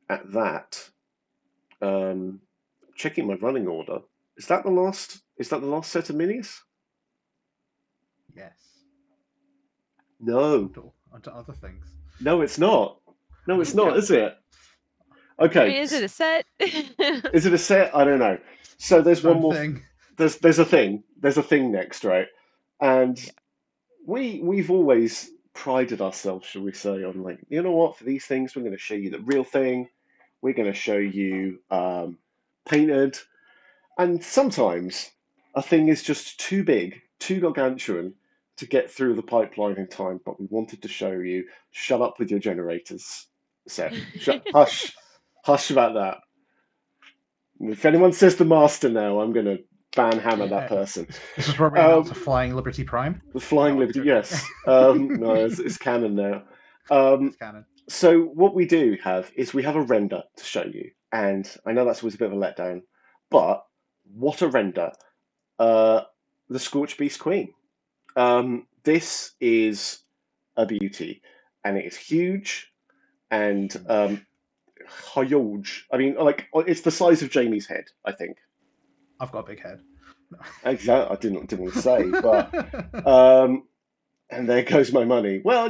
at that, checking my running order, is that the last set of minis? Yes. No, Onto other things. no, it's not. No, it's not, is it? I Okay. mean, is it a set? Is it a set? I don't know. So there's one more thing. There's a thing. There's a thing next, right? And we've always prided ourselves, shall we say, on like, you know what? For these things, we're going to show you the real thing. We're going to show you painted. And sometimes a thing is just too big, too gargantuan to get through the pipeline in time. But we wanted to show you. Shut up with your generators, Seth. Hush, hush about that. If anyone says the master now, I'm going to banhammer that person. This is where we announce a Flying Liberty Prime. The Flying No, Liberty, joking. yes. No, it's canon now. It's canon. So what we do have is we have a render to show you, and I know that's always a bit of a letdown, but what a render! The Scorchbeast Queen. This is a beauty, and it is huge and huge. I mean, like it's the size of Jamie's head, I think. I've got a big head. Exactly. I didn't want to say, but and there goes my money. Well,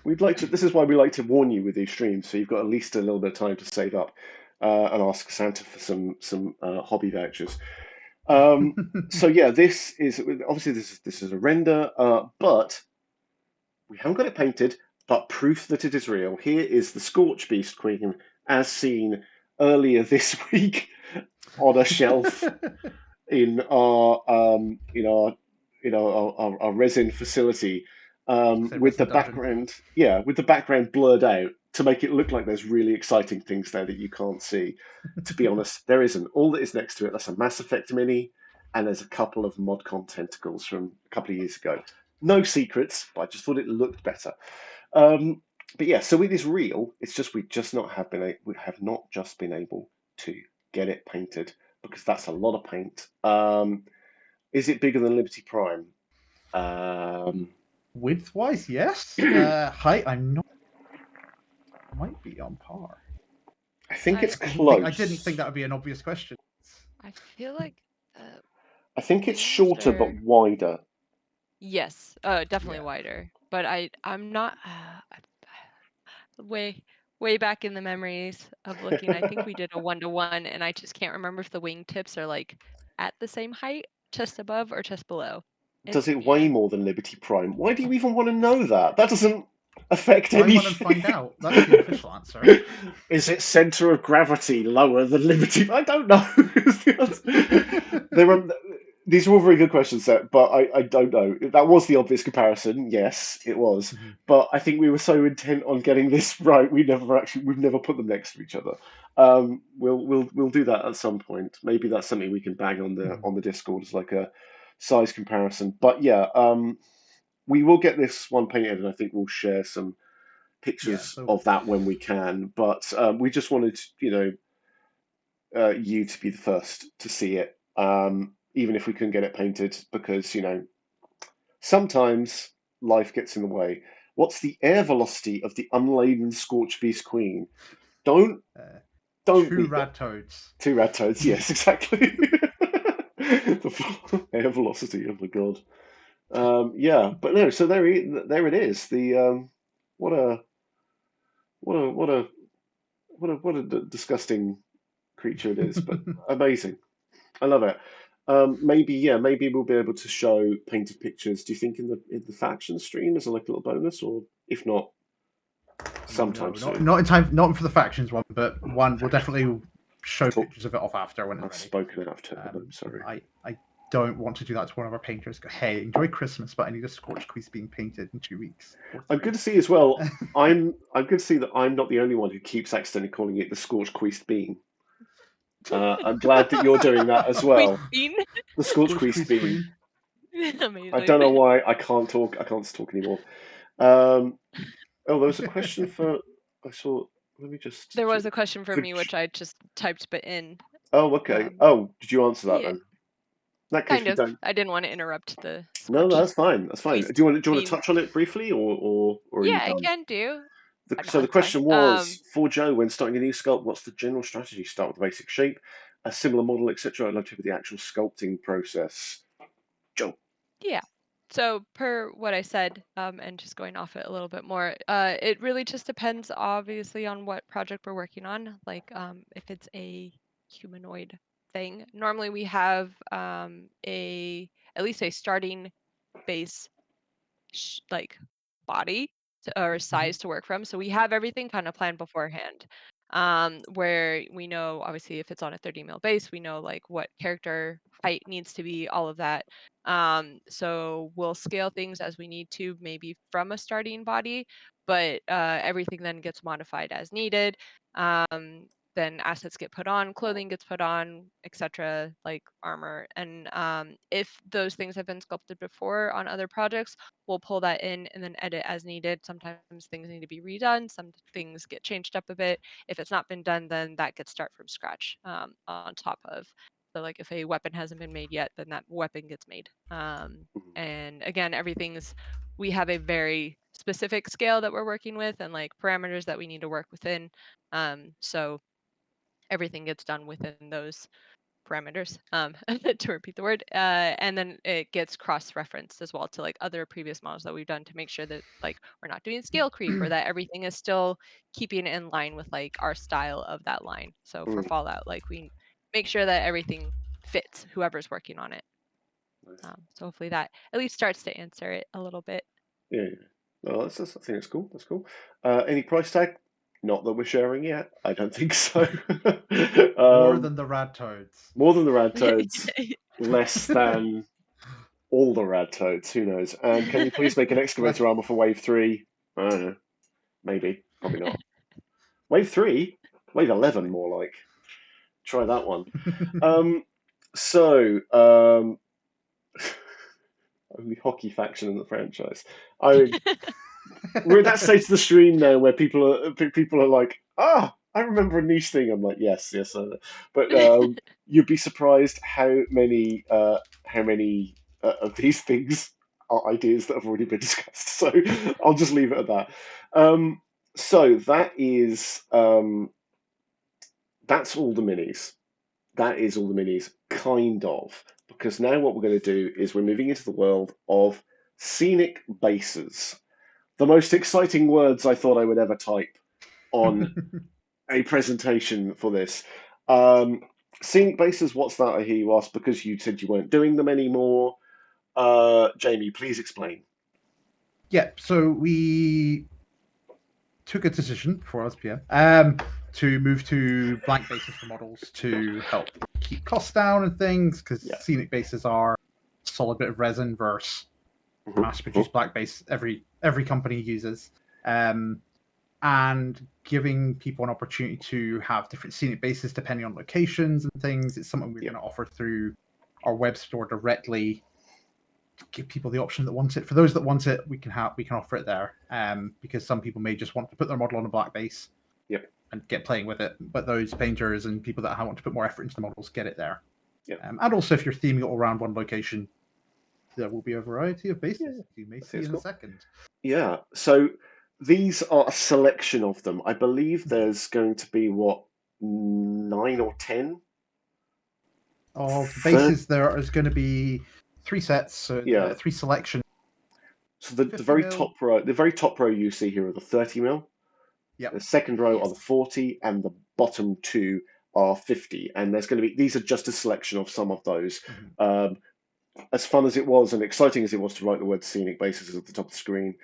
we'd like to. This is why we like to warn you with these streams, so you've got at least a little bit of time to save up and ask Santa for some hobby vouchers. So yeah, this is obviously this is a render, but we haven't got it painted. But proof that it is real. Here is the Scorchbeast Queen, as seen earlier this week on a shelf in our our resin facility, with the background blurred out to make it look like there's really exciting things there that you can't see. To be honest, there isn't. All that is next to it, that's a Mass Effect mini, and there's a couple of ModCon tentacles from a couple of years ago. No secrets, but I just thought it looked better. But yeah, so it is real. It's just we have not just been able to get it painted, because that's a lot of paint. Is it bigger than Liberty Prime? Width-wise, yes. Height, I'm not. Might be on par. I think it's I close. didn't think that would be an obvious question. I feel like I think it's wings shorter but are wider. yes, definitely Yeah. wider. But I'm not way back in the memories of looking. I think we did a 1-to-1, and I just can't remember if the wingtips are like at the same height, chest above or chest below. Does it weigh more than Liberty Prime? Why do you even want to know that? That doesn't affect I want to anything. find out. That's the official answer. Is it center of gravity lower than Liberty? I don't know. There are, these are all very good questions, Seth, but I don't know. That was the obvious comparison. Yes, it was. Mhm. But I think we were so intent on getting this right, we've never put them next to each other. We'll do that at some point. Maybe that's something we can bang on the Discord as like a size comparison. But yeah, we will get this one painted, and I think we'll share some pictures so of that when we can. But we just wanted, you to be the first to see it, even if we couldn't get it painted, because sometimes life gets in the way. What's the air velocity of the unladen Scorchbeast Queen? Don't two be Radtoads. 2 Radtoads. Yes, exactly. The air velocity. Oh my god. Yeah, but no. So there it is. The what a what a what a what a disgusting creature it is, but amazing. I love it. Maybe we'll be able to show painted pictures. Do you think in the faction stream as like a little bonus, or if not, sometime soon? Not in time, not for the factions one, but one we'll definitely show Talk- pictures of it off after when it's I've ready. spoken out of turn. I'm sorry. I don't want to do that to one of our painters. Go, hey, enjoy Christmas, but I need a Scorchbeast being painted in 2 weeks. I'm good to see as well. I'm good to see that I'm not the only one who keeps accidentally calling it the Scorchbeast bean. I'm glad that you're doing that as well. Queen. The Scorchbeast bean. Amazing. I don't know why I can't talk. I can't talk anymore. Oh, there was a question for. I saw. Let me just. There was a question for Could me, which I just typed but in. Oh, okay. Oh, did you answer that Yeah, then? In that case, kind we of. don't. I didn't want to interrupt the No, Scorch. that's fine. That's fine. Beast Do you want to bean. touch on it briefly, or are you Yeah, I done? can do. No, So the it's fine. question was for Joe: when starting a new sculpt, what's the general strategy? Start with the basic shape, a similar model, etc. I'd love to hear the actual sculpting process. Joe. Yeah. So per what I said, and just going off it a little bit more, it really just depends, obviously, on what project we're working on. Like, if it's a humanoid thing, normally we have at least a starting base like body or size to work from. So we have everything kind of planned beforehand. Where we know obviously if it's on a 30 mil base, we know like what character height needs to be, all of that. So we'll scale things as we need to, maybe from a starting body, but everything then gets modified as needed. Then assets get put on, clothing gets put on, etc., like armor. And if those things have been sculpted before on other projects, we'll pull that in and then edit as needed. Sometimes things need to be redone, some things get changed up a bit. If it's not been done, then that gets start from scratch on top of. So like if a weapon hasn't been made yet, then that weapon gets made. And again, we have a very specific scale that we're working with and like parameters that we need to work within. So everything gets done within those parameters, to repeat the word, and then it gets cross-referenced as well to like other previous models that we've done to make sure that like we're not doing scale creep or that everything is still keeping in line with like our style of that line. So for Fallout, like we make sure that everything fits whoever's working on it. Nice. So hopefully that at least starts to answer it a little bit. Yeah. Well, I think that's cool. That's cool. Any price tag? Not that we're sharing yet. I don't think so. More than the Radtoads. More than the Radtoads. Less than all the Radtoads. Who knows? And can you please make an excavator armor for Wave 3? I don't know. Maybe. Probably not. Wave 3? Wave 11, more like. Try that one. Only hockey faction in the franchise. I mean, we're at that stage of the stream now where people are like, I I remember a niche thing. I'm like, yes. But you'd be surprised how many of these things are ideas that have already been discussed. So I'll just leave it at that. So that's all the minis. That is all the minis, kind of. Because now what we're going to do is we're moving into the world of Scenic Bases. The most exciting words I thought I would ever type on a presentation for this. Scenic Bases, what's that, I hear you ask, because you said you weren't doing them anymore. Jamie, please explain. Yeah, so we took a decision for us, PM, to move to blank bases for models to help keep costs down and things, because Scenic Bases are a solid bit of resin versus mass-produced black base every company uses. And giving people an opportunity to have different Scenic Bases depending on locations and things. It's something we're going to offer through our web store directly. Give people the option that want it. For those that want it, we can offer it there. Because some people may just want to put their model on a black base, and get playing with it. But those painters and people that want to put more effort into the models get it there. And also, if you're theming it all around one location, there will be a variety of bases you may see in a second. Yeah. So these are a selection of them. I believe there's going to be 9 or 10 of bases. There is going to be 3 sets, so 3 selections. So the very top row you see here are the 30 mil. The second row are the 40, and the bottom 2 are 50. And there's going to be, these are just a selection of some of those. As fun as it was and exciting as it was to write the word Scenic Bases at the top of the screen,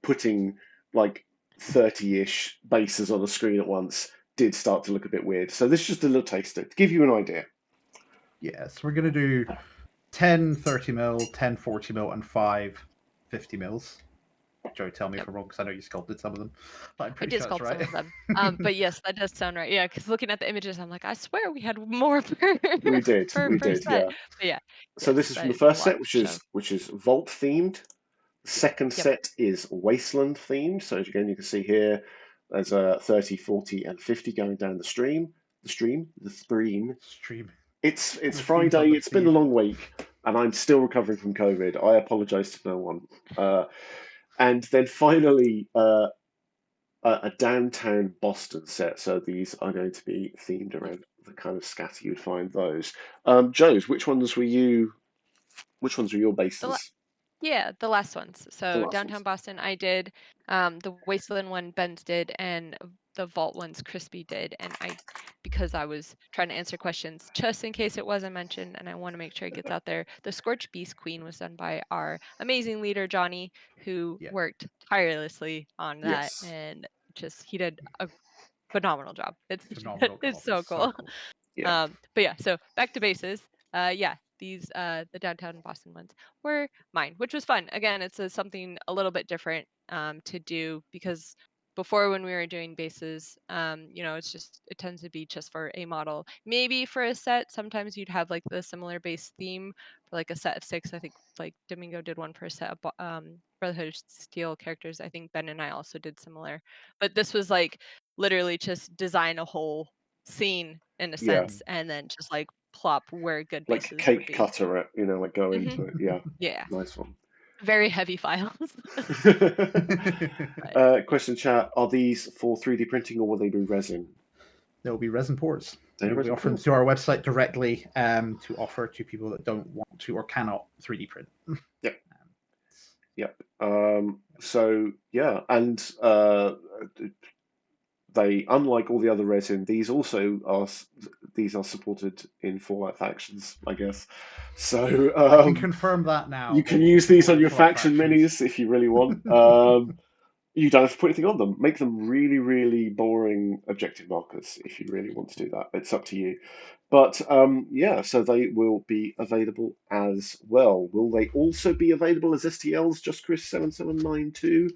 putting like 30-ish bases on the screen at once did start to look a bit weird. So this is just a little taster to give you an idea. Yes, we're going to do 10 30 mil, 10 40 mil, and 5 50 mils. Joe, tell me if I'm wrong, because I know you sculpted some of them. But I'm pretty sure that's right. Some of them. But yes, that does sound right. Yeah, because looking at the images, I'm like, I swear we had more per. We did. Set. Yeah. But yeah. So this is from the first set, which is Vault themed. The second set is Wasteland themed. So again, you can see here there's 30, 40, and 50 going down the stream. It's Friday. It's been a long week, and I'm still recovering from COVID. I apologise to no one. And then finally, a downtown Boston set. So these are going to be themed around the kind of scatter you'd find those. Joe's, which ones were your bases? The last ones. So downtown Boston, I did. The Wasteland one, Ben's did, and the Vault ones, Crispy did. And because I was trying to answer questions just in case it wasn't mentioned, and I want to make sure it gets out there. The Scorchbeast Queen was done by our amazing leader Johnny, who worked tirelessly on that, and he did a phenomenal job. It's so cool. But yeah, so back to bases. These the downtown Boston ones were mine, which was fun. Again, it's something a little bit different to do, because before, when we were doing bases, it tends to be just for a model, maybe for a set. Sometimes you'd have like the similar base theme for like a set of 6. I think like Domingo did one for a set of Brotherhood of Steel characters. I think Ben and I also did similar, but this was like literally just design a whole scene in a sense, and then just like plop where good bases like cake would be. cutter it, like go into it. Yeah, nice one. Very heavy files. Question chat: are these for 3D printing, or will they be resin? They'll be resin pours. We offer them to our website directly to offer to people that don't want to or cannot 3D print. Yep. So yeah, and they, unlike all the other resin, these are supported in Fallout factions, I guess. So I can confirm that now. You can use these on your faction minis if you really want. You don't have to put anything on them. Make them really, really boring objective markers if you really want to do that. It's up to you. But so they will be available as well. Will they also be available as STLs, Just Chris 7792?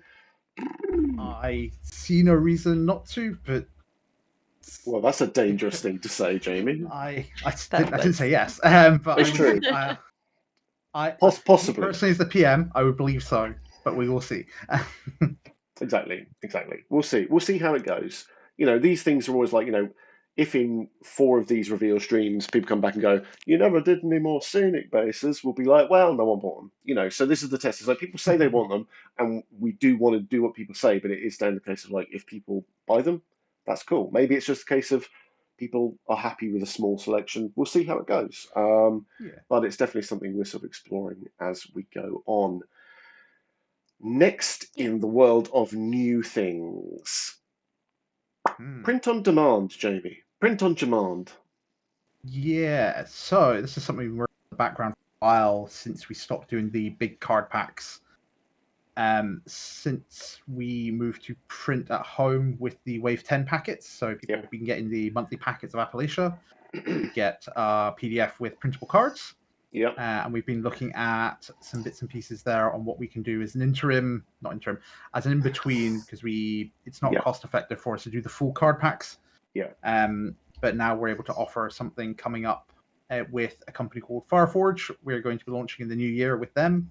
I see no reason not to, but well, that's a dangerous thing to say, Jamie. I didn't say yes, but it's true. Possibly. Personally, as the PM, I would believe so, but we will see. Exactly. We'll see how it goes. these things are always like, if in 4 of these reveal streams people come back and go, you never did any more Scenic Bases, we'll be like, well, no one bought them. So this is the test. It's like people say they want them, and we do want to do what people say, but it is down the case of like, if people buy them, that's cool. Maybe it's just a case of people are happy with a small selection. We'll see how it goes. But it's definitely something we're sort of exploring as we go on. Next in the world of new things. Print on demand, Jamie. Print on demand. Yeah, so this is something we've worked in the background for a while since we stopped doing the big card packs. Since we moved to print at home with the Wave 10 packets, so people have been getting the monthly packets of Appalachia, we get a PDF with printable cards. Yeah. And we've been looking at some bits and pieces there on what we can do as an as an in-between, because it's not cost effective for us to do the full card packs. Yeah. But now we're able to offer something coming up with a company called Fireforge. We're going to be launching in the new year with them,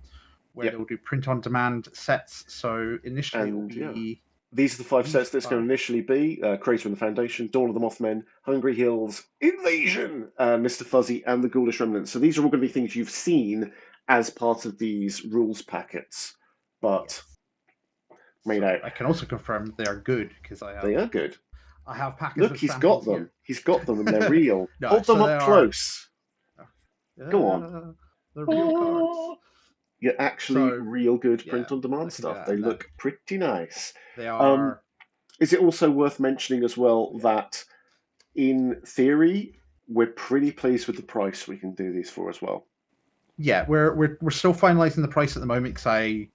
where they'll do print-on-demand sets. So initially it'll be... These are the 5 sets that's going to initially be Crater and the Foundation, Dawn of the Mothmen, Hungry Hills, Invasion, Mr. Fuzzy, and the Ghoulish Remnants. So these are all going to be things you've seen as part of these rules packets, but made out. I can also confirm they are good, because They are good. I have packets. Look, he's got them. Here. He's got them, and they're real. Hold them up close. Go on. They're real cards. Yeah, actually, real good print-on-demand stuff. They look pretty nice. They are. Is it also worth mentioning as well that, in theory, we're pretty pleased with the price we can do these for as well? Yeah, we're still finalising the price at the moment, because I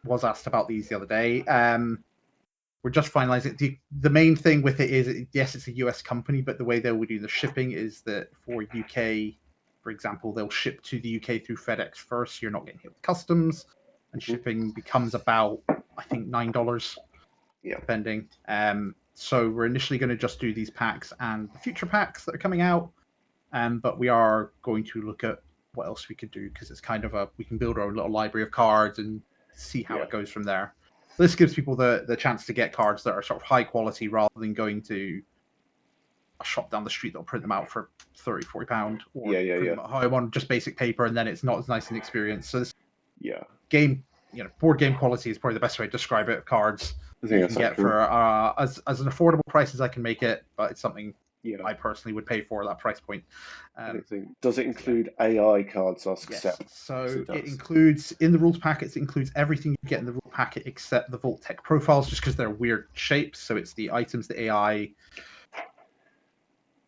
was asked about these the other day. We're just finalising. The main thing with it is, yes, it's a US company, but the way they will do the shipping is that for UK, for example, they'll ship to the UK through FedEx first. So you're not getting hit with customs, and shipping becomes about, I think, $9, depending. So we're initially going to just do these packs and the future packs that are coming out, but we are going to look at what else we could do, because it's kind of we can build our own little library of cards and see how it goes from there. This gives people the chance to get cards that are sort of high quality, rather than going to a shop down the street that'll print them out for £30-40, or print them at home on just basic paper, and then it's not as nice an experience. So this game, board game quality is probably the best way to describe it. Cards you can get for as an affordable price as I can make it, but it's something I personally would pay for that price point. Does it include AI cards? Yes. So it includes, in the rules packets, it includes everything you get in the rule packet except the Vault Tech profiles, just because they're weird shapes. So it's the items, the AI.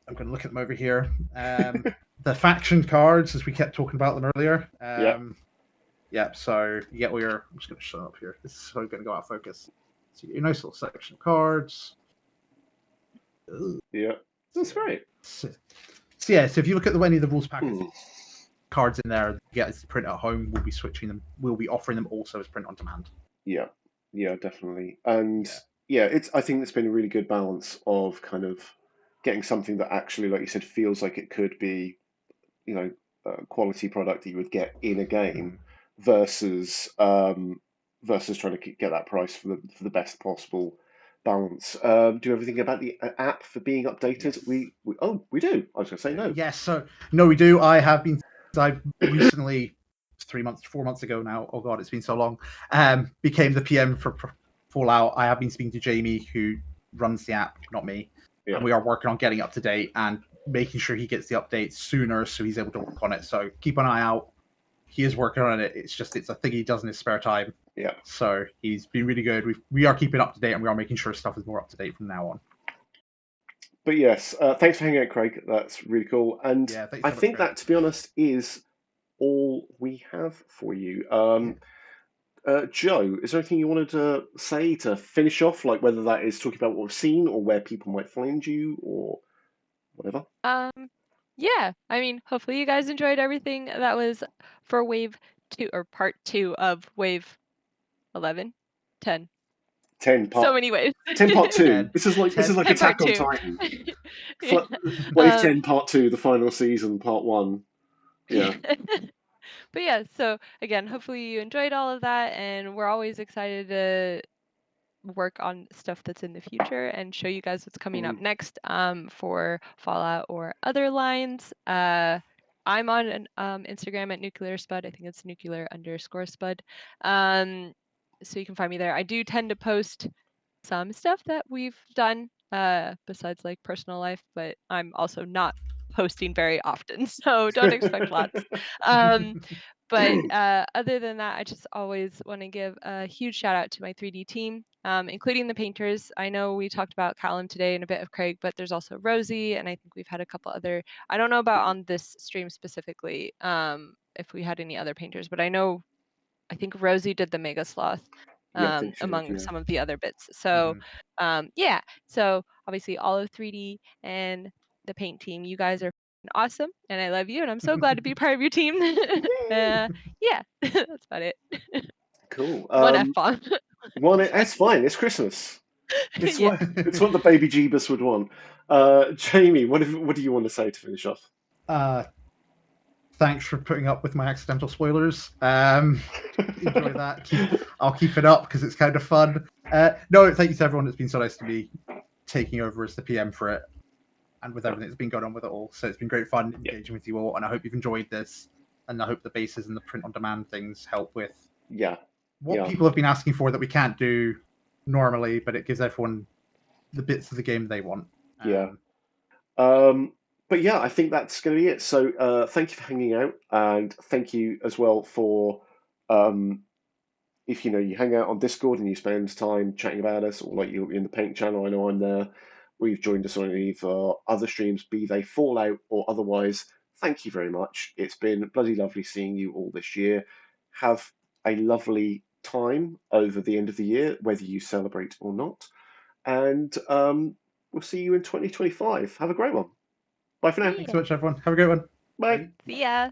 I'm going to look at them over here. The faction cards, as we kept talking about them earlier. So you get all your... I'm just going to shut up here. This is going to go out of focus. So you get your nice little section of cards. Yeah, that's great. So if you look at any of the rules packets, cards in there, as print at home, we'll be switching them. We'll be offering them also as print on demand. Yeah, definitely. And I think it's been a really good balance of kind of getting something that actually, like you said, feels like it could be, a quality product that you would get in a game, versus trying to get that price for the best possible balance. Do you have anything about the app for being updated? Yes. We do. I was going to say no. Yes, so no, we do. I recently, 4 months ago now. Oh God, it's been so long. Became the PM for Fallout. I have been speaking to Jamie, who runs the app, not me. Yeah. And we are working on getting up to date and making sure he gets the updates sooner, so he's able to work on it. So keep an eye out. He is working on it. It's a thing he does in his spare time. Yeah. So he's been really good. We are keeping up to date, and we are making sure stuff is more up to date from now on. But yes, thanks for hanging out, Craig. That's really cool. And I think that, to be honest, is all we have for you. Joe, is there anything you wanted to say to finish off, like whether that is talking about what we've seen or where people might find you or whatever? Yeah, I mean, hopefully you guys enjoyed everything that was for Wave 2 or Part 2 of Wave 11, 10. 10 part. So many waves. 10 Part 2. This is like Attack on Titan. Wave 10 Part 2, the final season, Part 1. Yeah. But yeah, so again, hopefully you enjoyed all of that, and we're always excited to work on stuff that's in the future and show you guys what's coming up next for Fallout or other lines. I'm on an, Instagram at Nuclear Spud. I think it's nuclear_spud. So you can find me there. I do tend to post some stuff that we've done besides like personal life, but I'm also not posting very often, so don't expect lots. But other than that, I just always want to give a huge shout out to my 3D team, including the painters. I know we talked about Callum today and a bit of Craig, but there's also Rosie, and I think we've had a couple other, I don't know about on this stream specifically, if we had any other painters, but I think Rosie did the Megasloth Yeah, I think she among did, yeah. some of the other bits. So yeah, so obviously all of 3D and the paint team, you guys are awesome, and I love you, and I'm so glad to be part of your team. Yeah, that's about it. Cool. One F-bomb. That's fine. It's Christmas. It's Yeah. it's what the baby Jeebus would want. Jamie, what do you want to say to finish off? Thanks for putting up with my accidental spoilers. Enjoy that. I'll keep it up because it's kind of fun. No, thank you to everyone. It's been so nice to be taking over as the PM for it, and with everything that's been going on with it all. So it's been great fun engaging with you all, and I hope you've enjoyed this. And I hope the bases and the print-on-demand things help with what people have been asking for that we can't do normally, but it gives everyone the bits of the game they want. But yeah, I think that's going to be it. So thank you for hanging out, and thank you as well for if you hang out on Discord and you spend time chatting about us, or like you're in the Paint channel. I know I'm there. Or you've joined us on any of our other streams, be they Fallout or otherwise. Thank you very much. It's been bloody lovely seeing you all this year. Have a lovely time over the end of the year, whether you celebrate or not. And we'll see you in 2025. Have a great one. Bye for now. Thanks so much, everyone. Have a great one. Bye. See ya.